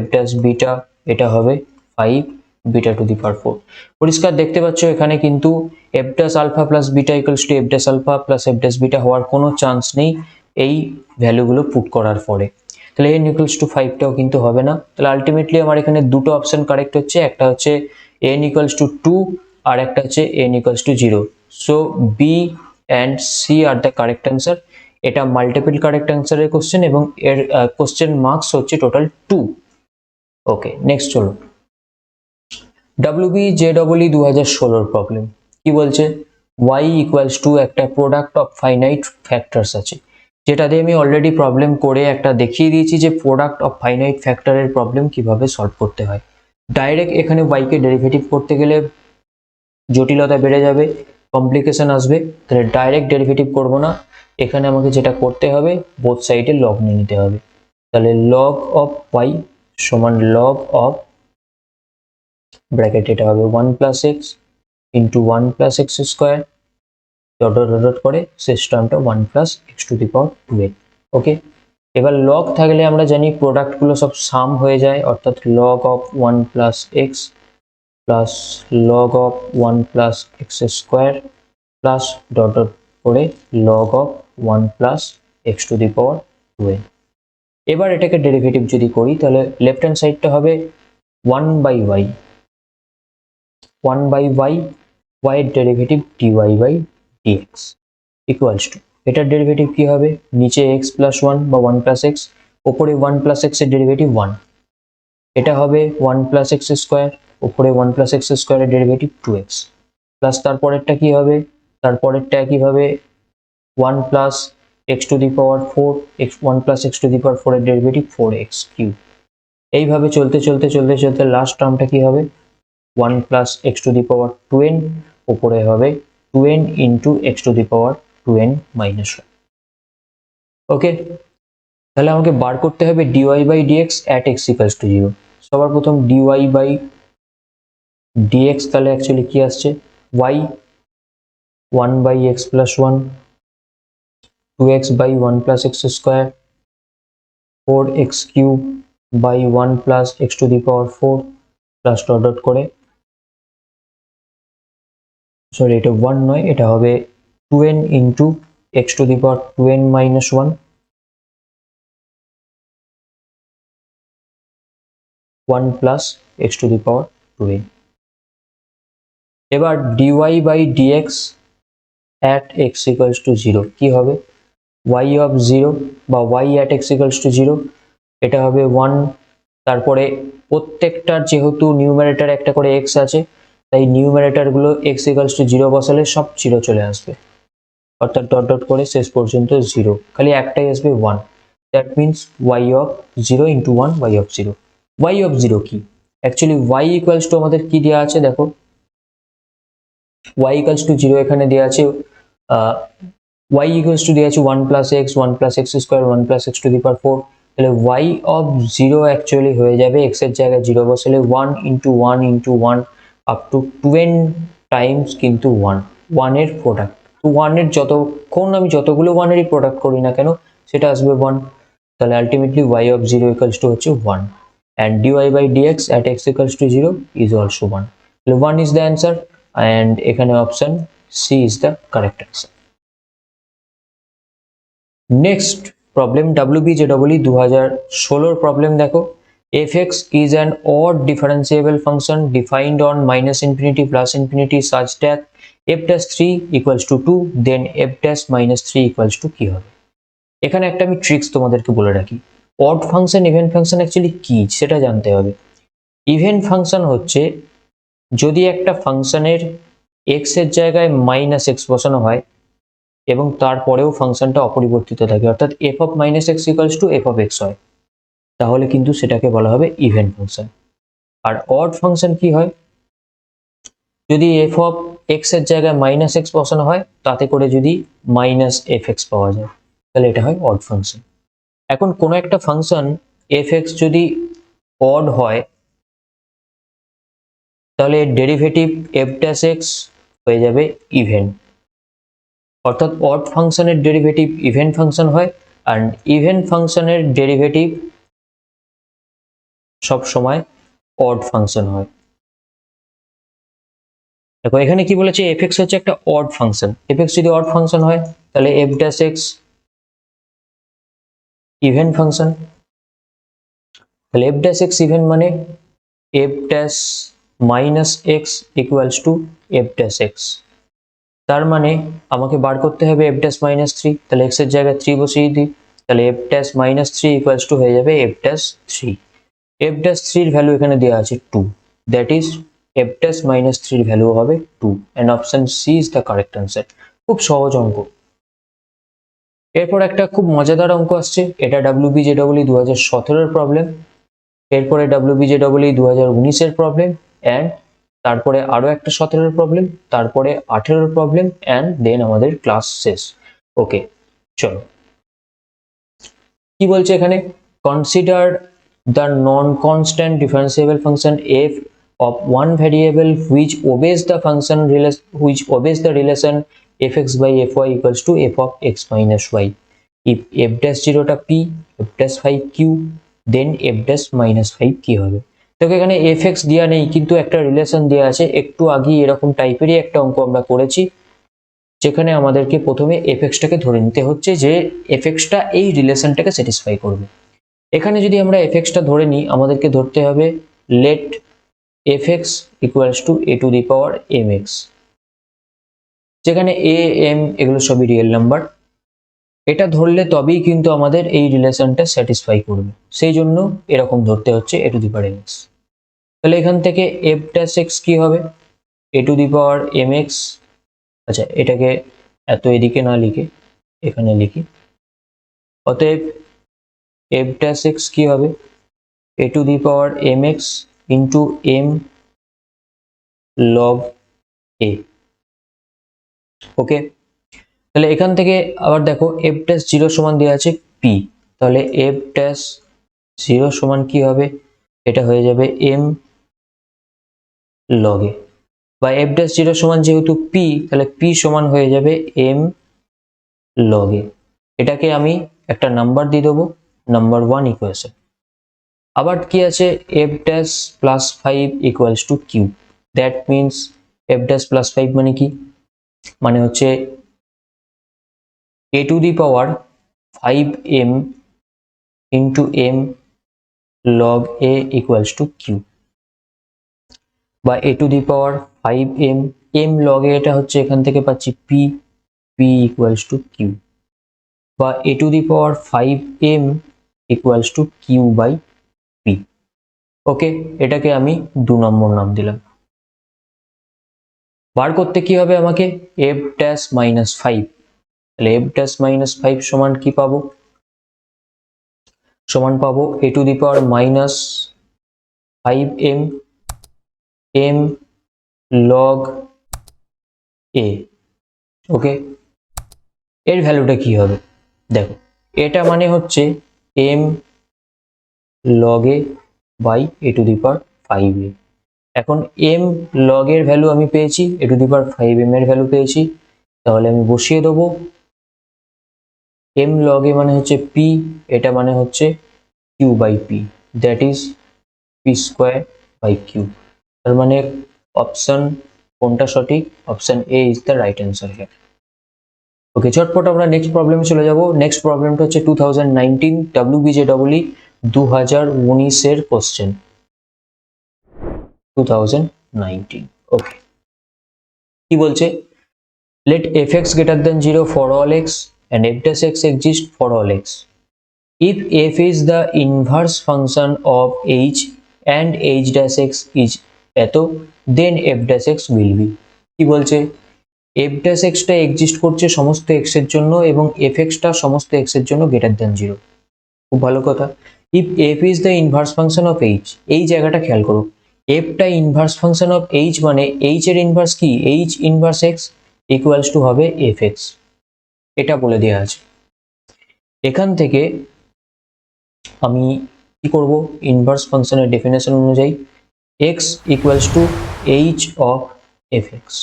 f dash beta এটা হবে 5 beta to the power 4। পরিষ্কার দেখতে পাচ্ছ এখানে কিন্তু f dash alpha plus beta equals to f dash alpha plus f dash beta হওয়ার কোনো চান্স নেই এই ভ্যালুগুলো পুট করার পরে। তাহলে n ইকুয়ালস টু 5 টাও কিন্তু হবে না। তাহলে আলটিমেটলি আমার এখানে দুটো অপশন কারেক্ট হচ্ছে, একটা হচ্ছে n ইকুয়ালস টু 2 আর একটা হচ্ছে n equals to 0। So B and C are the correct answer. এটা মাল্টিপল কারেক্ট অ্যান্সারের কোশ্চেন এবং এর কোশ্চেন মার্কস হচ্ছে টোটাল 2। ওকে, নেক্সট চলো, WBJEE 2016 প্রবলেম কি বলছে? y ইকুয়ালস টু একটা প্রোডাক্ট অফ ফাইনাইট ফ্যাক্টরস আছে, যেটা দিয়ে আমি অলরেডি প্রবলেম করে একটা দেখিয়ে দিয়েছি যে প্রোডাক্ট অফ ফাইনাইট ফ্যাক্টরের প্রবলেম কিভাবে সলভ করতে হয়। ডাইরেক্ট এখানে y কে ডেরিভেটিভ করতে গেলে জটিলতা বেড়ে যাবে, কমপ্লিকেশন আসবে, তাহলে ডাইরেক্ট ডেরিভেটিভ করব না। এখানে আমাকে যেটা করতে হবে বোথ সাইডে লগ নিয়ে নিতে হবে। তাহলে লগ অফ y সমান লগ অফ ব্র্যাকেট এটা হবে 1 plus x into 1 plus x square dot dot dot করে শেষ টার্মটা 1 plus x to the power 2n। ওকে, এবার লগ থাকলে আমরা জানি প্রোডাক্টগুলো সব সাম হয়ে যায়, অর্থাৎ log of 1 plus x plus log of 1 plus x square plus dot dot করে log of 1 plus x to the power 2n। এবার এটাকে ডেরিভেটিভ যদি করি তাহলে লেফট হ্যান্ড সাইডটা হবে 1 by y, 1 by y, y এর derivative dy by dx equals to এটার ডেরিভেটিভ কি হবে? নিচে x প্লাস 1 বা 1 প্লাস এক্স, ওপরে 1 প্লাস এক্স এর ডেরিভেটিভ 1, এটা হবে 1 প্লাস এক্স স্কোয়ার, উপরে 1 প্লাস এক্স স্কোয়ারের ডেরিভেটিভ 2x প্লাস তারপরেরটা কি হবে? তারপরেরটা একইভাবে 1 plus x to the power 4, 1 plus x to the power 4 এর ডেরিভেটিভ 4x কিউব। এইভাবে চলতে চলতে চলতে চলতে লাস্ট টার্মটা কি হবে? 1 plus x to the power 2n, উপরে হবে 2n into x to the power 2n minus 1। Okay, তাহলে আমাকে বার করতে হবে dy by dx at x equals to 0। সবার প্রথম dy বাই dx তাহলে অ্যাকচুয়ালি কি আসছে? y 1 by x plus 1, 2x by 1 plus x square, 4x cube by 1 plus x to the power 4 plus dot dot করে, sorry এটা 1 নয়, এটা হবে 2n into x to the power 2n minus 1, 1 plus x to the power 2n। এবার dy by dx at x equals to 0 কি হবে? y of 0 বা y at x equals to 0, এটা হবে 1। তারপরে প্রত্যেকটার যেহেতু নিউমারেটর একটা করে x আছে, তাই নিউমারেটর গুলো x equals to 0 বসালে সব 0 চলে আসবে, অর্থাৎ ডট ডট করে শেষ পর্যন্ত 0, খালি একটাই আসবে 1। That means y of 0 into 1 y of 0। y of 0 কি? অ্যাকচুয়ালি y equals to আমাদের কি দেওয়া আছে দেখো, y equals to 0 এখানে দেওয়া আছে, y equals to দেওয়া আছে 1 plus x, 1 plus x square, 1 plus x to the power 4। তাহলে y of 0 অ্যাকচুয়ালি হয়ে যাবে x এর জায়গায় 0 বসালে 1 into 1 into 1 up to 2n Times কিন্তু 1, 1 এর প্রোডাক্ট। তো 1 এর যতক্ষণ আমি যতগুলো 1 এরই প্রোডাক্ট করি না কেন সেটা আসবে 1। তাহলে ultimately y of 0 equals to হচ্ছে 1 and dy by dx at x equals to 0 is also 1। তাহলে 1 is the answer and এখানে option C is the correct answer। Next problem WBJEE 2016 problem দেখো, fx is an odd differentiable function defined on minus infinity plus infinity such that f dash 3 equals to 2 then f dash minus 3 equals to কি হবে? এখানে একটা আমি tricks তোমাদেরকে বলে রাখি, odd function even function actually কি সেটা জানতে হবে। ইভেন ফাংশন হচ্ছে যদি একটা ফাংশনের x এর জায়গায় মাইনাস এক্স বসানো হয় এবং তারপরেও ফাংশনটা অপরিবর্তিত থাকে, অর্থাৎ F of minus x equals to F of x হয়, তাহলে কিন্তু সেটাকে বলা হবে ইভেন ফাংশন। আর অড ফাংশন কি হয়, যদি এফ অফ এক্স এর জায়গায় মাইনাস এক্স বসানো হয়, তাতে করে যদি মাইনাস এফ এক্স পাওয়া যায়, তাহলে এটা হয় অড ফাংশন। এখন কোনো একটা ফাংশন এফ এক্স যদি অড হয়, তাহলে ডেরিভেটিভ এফ ড্যাশ এক্স হয়ে যাবে ইভেন, অর্থাৎ অড ফাংশনের ডেরিভেটিভ ইভেন ফাংশন হয়, আর ইভেন ফাংশনের ডেরিভেটিভ সব সময় অড ফাংশন হয়। দেখো এখানে কি বলেছে, এফ এক্স হচ্ছে একটা অড ফাংশন, এফ এক্স যদি অড ফাংশন হয় তাহলে F dash x even function, তাহলে এফ ড্যাশ এক্স ইভেন মানে F dash minus x equals to f dash x. তার মানে আমাকে বার করতে হবে এফ ড্যাশ মাইনাস থ্রি, তাহলে এক্স এর জায়গায় থ্রি বসিয়ে দিই, তাহলে F dash minus three equals to হয়ে যাবে F dash three. F dash থ্রির ভ্যালু এখানে দেওয়া আছে two, that is F dash minus থ্রির ভ্যালু হবে two, and option C is the correct answer. খুব সহজ অঙ্ক। এরপর একটা খুব মজাদার অঙ্ক আসছে, এটা WBJEE 2017-এর প্রবলেম, এরপরে WBJEE 2019-এর প্রবলেম, অ্যান্ড তারপরে আরো একটা 17-এর প্রবলেম, তারপরে 18-এর প্রবলেম, অ্যান্ড দেন আমাদের ক্লাস শেষ। ওকে, চলো কি বলছে এখানে, consider the non constant differentiable function f of one variable which obeys the relation fx by fy equals to f of x minus y. If f dash 0 টা p, f dash 5 q, then f dash minus 5 কি হবে। তো এখানে fx দেওয়া নেই, কিন্তু একটা relation দেওয়া আছে, একটু আগে এরকম টাইপেরই একটা অঙ্ক আমরা করেছি, যেখানে আমাদেরকে প্রথমে fx-টাকে ধরে নিতে হচ্ছে যে fx-টা এই রিলেশনটাকে স্যাটিসফাই করবে। এখানে যদি আমরা fx-টা ধরে নিই, আমাদেরকে ধরতে হবে let fx equals to a to the power mx, যেখানে a m এগুলো সবই রিয়েল নাম্বার। এটা ধরলে তবেই কিন্তু আমাদের এই রিলেশনটা স্যাটিসফাই করবে, সেই জন্য এরকম ধরতে হচ্ছে a to the power mx। তাহলে এখান থেকে f dash x কি হবে, a to the power mx, আচ্ছা এটাকে এত এদিকে না লিখে এখানে লিখি, অতএব f dash x কি হবে, a to the power mx into m log a। ওকে, তাহলে এখান থেকে আবার দেখো f dash 0 সমান দেওয়া আছে p, তাহলে f dash 0 সমান কি হবে, এটা হয়ে যাবে m log a, বা f dash 0 সমান যেহেতু p, তাহলে p সমান হয়ে যাবে m log a। এটাকে আমি একটা নাম্বার দিয়ে দেবো, নাম্বার 1 ইকুয়েশন। আবার কি আছে, f dash plus 5 equals to q, that means f dash plus 5 মানে কি, মানে হচ্ছে a to the power 5m into m log a equals to q, বা a to the power 5m m log a, এটা হচ্ছে এখান থেকে পাচ্ছি p equals to q, বা a to the power 5m equals to q by p। ওকে, এটাকে আমি 2 নম্বর নাম দিলাম। বার করতে কি হবে আমাকে, f dash minus 5, তাহলে f dash minus 5 সমান কি পাবো, সমান পাবো a to the power minus 5m m log a। ওকে, এর ভ্যালুটা কি হবে, দেখো এটা মানে হচ্ছে m log a by a to the power 5a। এখন m log এর ভ্যালু আমি পেয়েছি, a to the power 5m এর ভ্যালু পেয়েছি, তাহলে আমি বসিয়ে দেবো m log a মানে হচ্ছে p, এটা মানে হচ্ছে q by p, that is p square by q। তার মানে অপশন কোনটা সঠিক, option A is the right answer here. Okay, ঝটপট আমরা নেক্সট প্রবলেমে চলে যাব। নেক্সট প্রবলেমটা হচ্ছে 2019 WBJEE 2019-এর কোশ্চেন, 2019। ওকে, কি বলছে, let fx greater than 0 for all x and f dash x exist for all x if f is the inverse function of h and h dash x is এত, then f dash x will be। কি বলছে, F dash extra exist করছে সমস্ত x এর জন্য এবং F extra সমস্ত x এর জন্য গ্রেটার দ্যান 0। খুব ভালো কথা। If F is the inverse function of H, এই জায়গাটা খেয়াল করো, এফটা ইনভার্স ফাংশন অফ এইচ মানে এইচ এর ইনভার্স কি, H inverse x equals to হবে এফ এক্স, এটা বলে দেওয়া আছে। এখান থেকে আমি কি করব, ইনভার্স ফাংশনের ডেফিনেশন অনুযায়ী x equals two H of F x.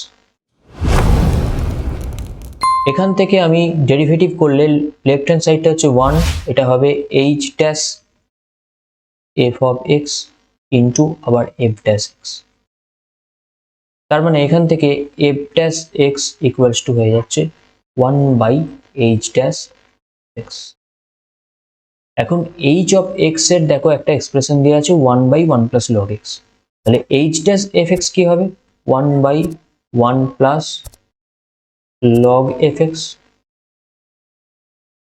এখান থেকে আমি ডেরিভেটিভ করলে লেফট হ্যান্ড সাইডটা হচ্ছে 1, এটা হবে H dash F of x into আবার এফ ড্যাশ এক্স। তার মানে এখান থেকে F dash x equals to হয়ে যাচ্ছে 1 বাই এইচ ড্যাশ এক্স। এখন এইচ অফ এক্স এর দেখো একটা এক্সপ্রেশন দেওয়া আছে 1 বাই 1 প্লাস লগ এক্স, তাহলে এইচ ড্যাশ এফ এক্স কি হবে 1 by 1 plus log F x.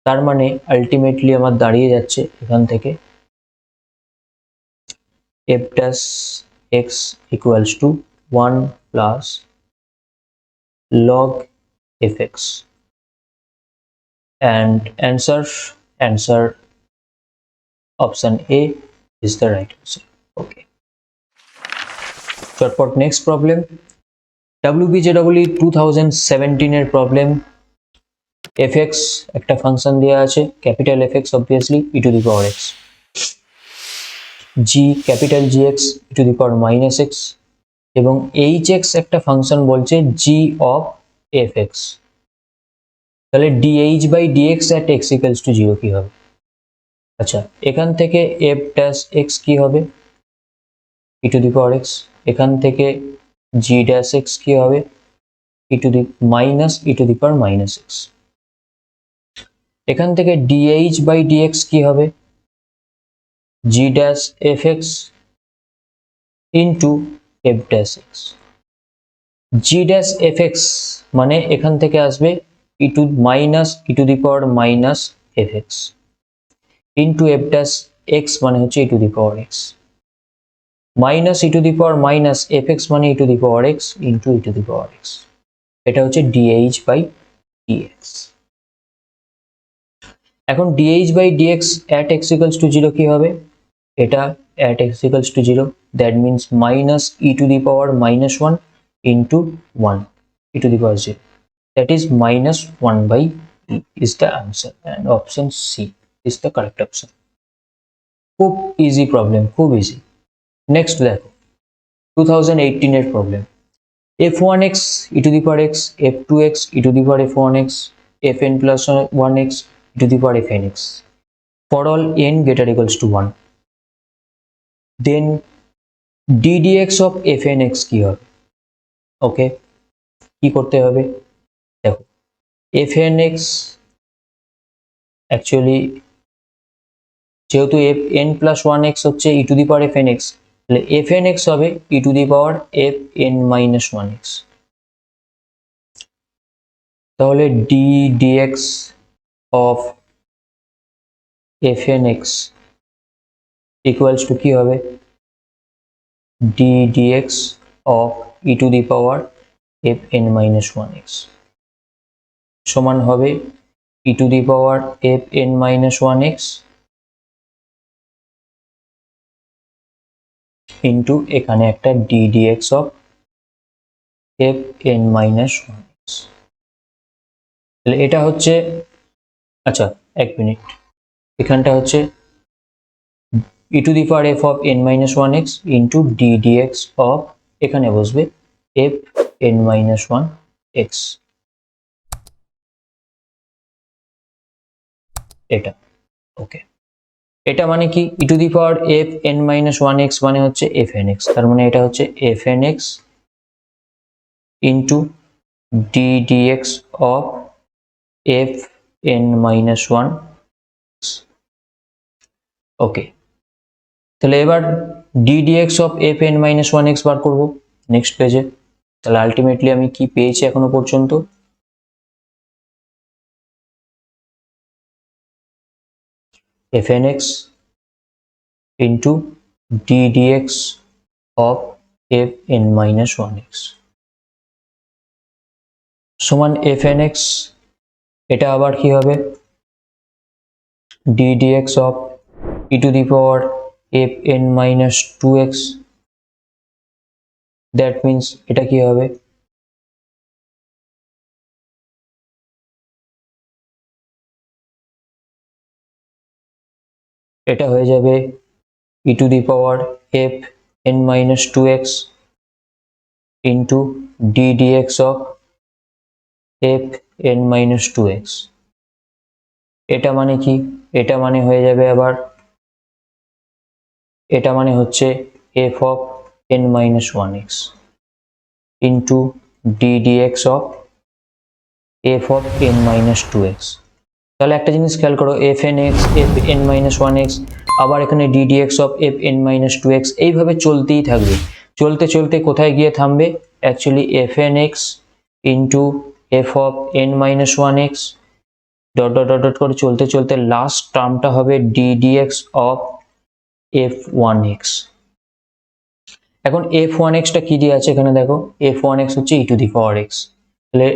তার মানে আলটিমেটলি আমার দাঁড়িয়ে যাচ্ছে এখান থেকে F dash x equals to 1 plus log fx, and answer option A is the right answer. Okay, চটপট next problem, WBJEE 2017 এর প্রবলেম। fx একটা ফাংশন দেওয়া আছে, capital fx obviously e to the power x, g capital gx e to the power minus x এবং hx একটা function বলছে g of fx। তাহলে dh by dx at x equals to 0 কি হবে? আচ্ছা, এখান থেকে f dash x কি হবে e to the power x, এখান থেকে g dash x কি হবে e to the power minus x, এখান থেকে dh by dx কি হবে g dash fx into f dash x, g dash fx মানে এখান থেকে আসবে e to the power minus fx into f dash x মানে হচ্ছে e to the power x minus e to the power minus fx মানে e to the power x into e to the power x, এটা হচ্ছে dh by dx। এখন dh by dx at x equals to 0 কি হবে, এটা at x equals to 0, that means minus e to the power minus 1 into 1 e to the power 0, that is minus 1 by e is the answer, and option C is the correct option. খুব easy problem, খুব easy. Next দেখো 2018 এর problem, f1x e to the power x, f2x e to the power f1x, fn plus 1x e to the power fnx for all n greater equals to 1, then ddx of fnx কি হবে? ওকে, কি করতে হবে দেখো, fnx actually যেহেতু fn plus 1x হচ্ছে e to the power fnx, তাহলে fnx হবে e to the power fn minus 1x, তাহলে ddx of fnx equals to কি হবে ddx of e to the power fn minus 1x সমান হবে e to the power fn minus 1x into এখানে একটা ddx of fn minus 1x, তাহলে এটা হচ্ছে, আচ্ছা এক মিনিট, এখানটা হচ্ছে e to the power f of n minus 1x into ddx of এখানে বসবে fn minus 1x, এটা ওকে। এটা মানে কি e to the power fn minus 1x মানে হচ্ছে fnx, তার মানে এটা হচ্ছে fnx into ddx of fn minus 1, okay. তাহলে এবার ddx of fn minus 1x বার করব নেক্সট পেজে, তাহলে আলটিমেটলি আমি কি পেয়েছি এখনো পর্যন্ত, fnx into ddx of fn minus 1x, সমান fnx, এটা আবার কি হবে d dx of e to the power fn minus 2x, that means এটা কি হবে এটা হয়ে যাবে e to the power fn minus 2x into d dx of fn minus 2x, এটা মানে কি, এটা মানে হয়ে যাবে আবার, এটা মানে হচ্ছে f of n minus 1x into d dx of f of n minus 2x। তাহলে একটা জিনিস খেয়াল করো, fnx fn minus 1x, আবার এখানে d dx of fn minus 2x, এইভাবে চলতেই থাকবে, চলতে চলতে কোথায় গিয়ে থামবে, actually fnx into f of n minus 1x dot dot dot dot করে চলতে চলতে লাস্ট টার্মটা হবে d dx of f1x। এখন f1x টা কি দিয়ে আছে এখানে দেখো, f1x হচ্ছে e to the power x, তাহলে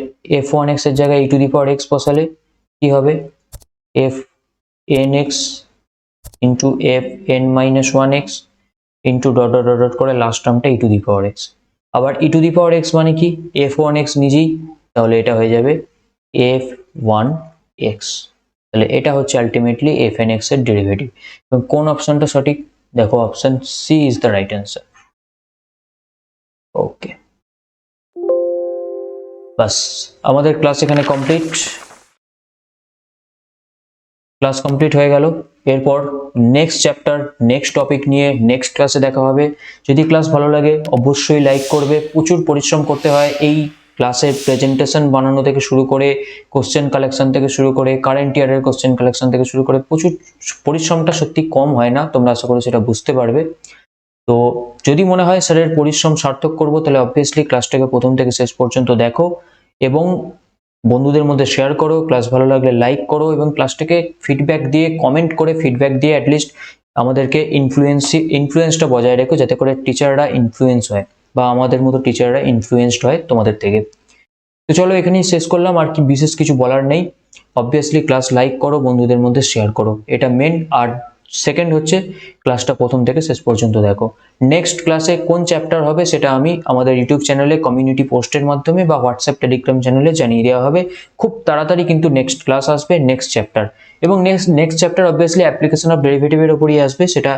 f1x এর জায়গায় e to the power x বসালে কি হবে fnx into fn minus 1x into dot dot dot dot করে last টার্মটা e to the power x, আবার e to the power x মানে কি f1x নিজেই, তাহলে এটা হয়ে যাবে f1x, তাহলে এটা হচ্ছে আলটিমেটলি fnx এর ডেরিভেটিভ। এবং কোন অপশনটা সঠিক, দেখো option C is the right answer. Okay, বাস আমাদের ক্লাস এখানে কমপ্লিট, ক্লাস কমপ্লিট হয়ে গেল। এরপর নেক্সট চ্যাপ্টার নেক্সট টপিক নিয়ে নেক্সট ক্লাসে দেখা হবে। যদি ক্লাস ভালো লাগে অবশ্যই লাইক করবে, প্রচুর পরিশ্রম করতে হয় এই ক্লাসে, প্রেজেন্টেশন বানানো থেকে শুরু করে কোশ্চেন কালেকশন থেকে শুরু করে কারেন্ট ইয়ারের কোশ্চেন কালেকশন থেকে শুরু করে প্রচুর পরিশ্রমটা সত্যি কম হয় না, তোমরা আশা করি সেটা বুঝতে পারবে। তো যদি মনে হয় স্যারের পরিশ্রম সার্থক করব, তাহলে অবভিয়াসলি ক্লাসটাকে প্রথম থেকে শেষ পর্যন্ত দেখো এবং বন্ধুদের মধ্যে শেয়ার করো, ক্লাস ভালো লাগলে লাইক করো এবং ক্লাসটাকে ফিডব্যাক দিয়ে কমেন্ট করে ফিডব্যাক দিয়ে অ্যাটলিস্ট আমাদেরকে ইনফ্লুয়েন্সটা বজায় রেখো, যাতে করে টিচাররা ইনফ্লুয়েন্স হয় বা আমাদের মতো টিচাররা ইনফ্লুয়েন্সড হয় তোমাদের থেকে। তো চলো এখানেই শেষ করলাম, আর কি বিশেষ কিছু বলার নেই। অবভিয়াসলি ক্লাস লাইক করো, বন্ধুদের মধ্যে শেয়ার করো, এটা মেন। আর সেকেন্ড হচ্ছে ক্লাসটা প্রথম থেকে শেষ পর্যন্ত দেখো। নেক্সট ক্লাসে কোন চ্যাপ্টার হবে সেটা আমি আমাদের ইউটিউব চ্যানেলে কমিউনিটি পোস্টের মাধ্যমে বা হোয়াটসঅ্যাপ টেলিগ্রাম চ্যানেলে জানিয়ে দেওয়া হবে। খুব তাড়াতাড়ি কিন্তু নেক্সট ক্লাস আসবে, নেক্সট চ্যাপ্টার। এবং next chapter obviously application of ডেরিভেটিভের উপরই আসবে, সেটা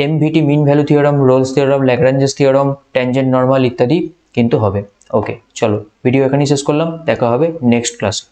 MVT mean value theorem, Rolle's theorem, Lagrange's theorem, tangent normal ইত্যাদি কিন্তু হবে। ওকে চলো ভিডিও এখানেই শেষ করলাম, দেখা হবে নেক্সট ক্লাসে।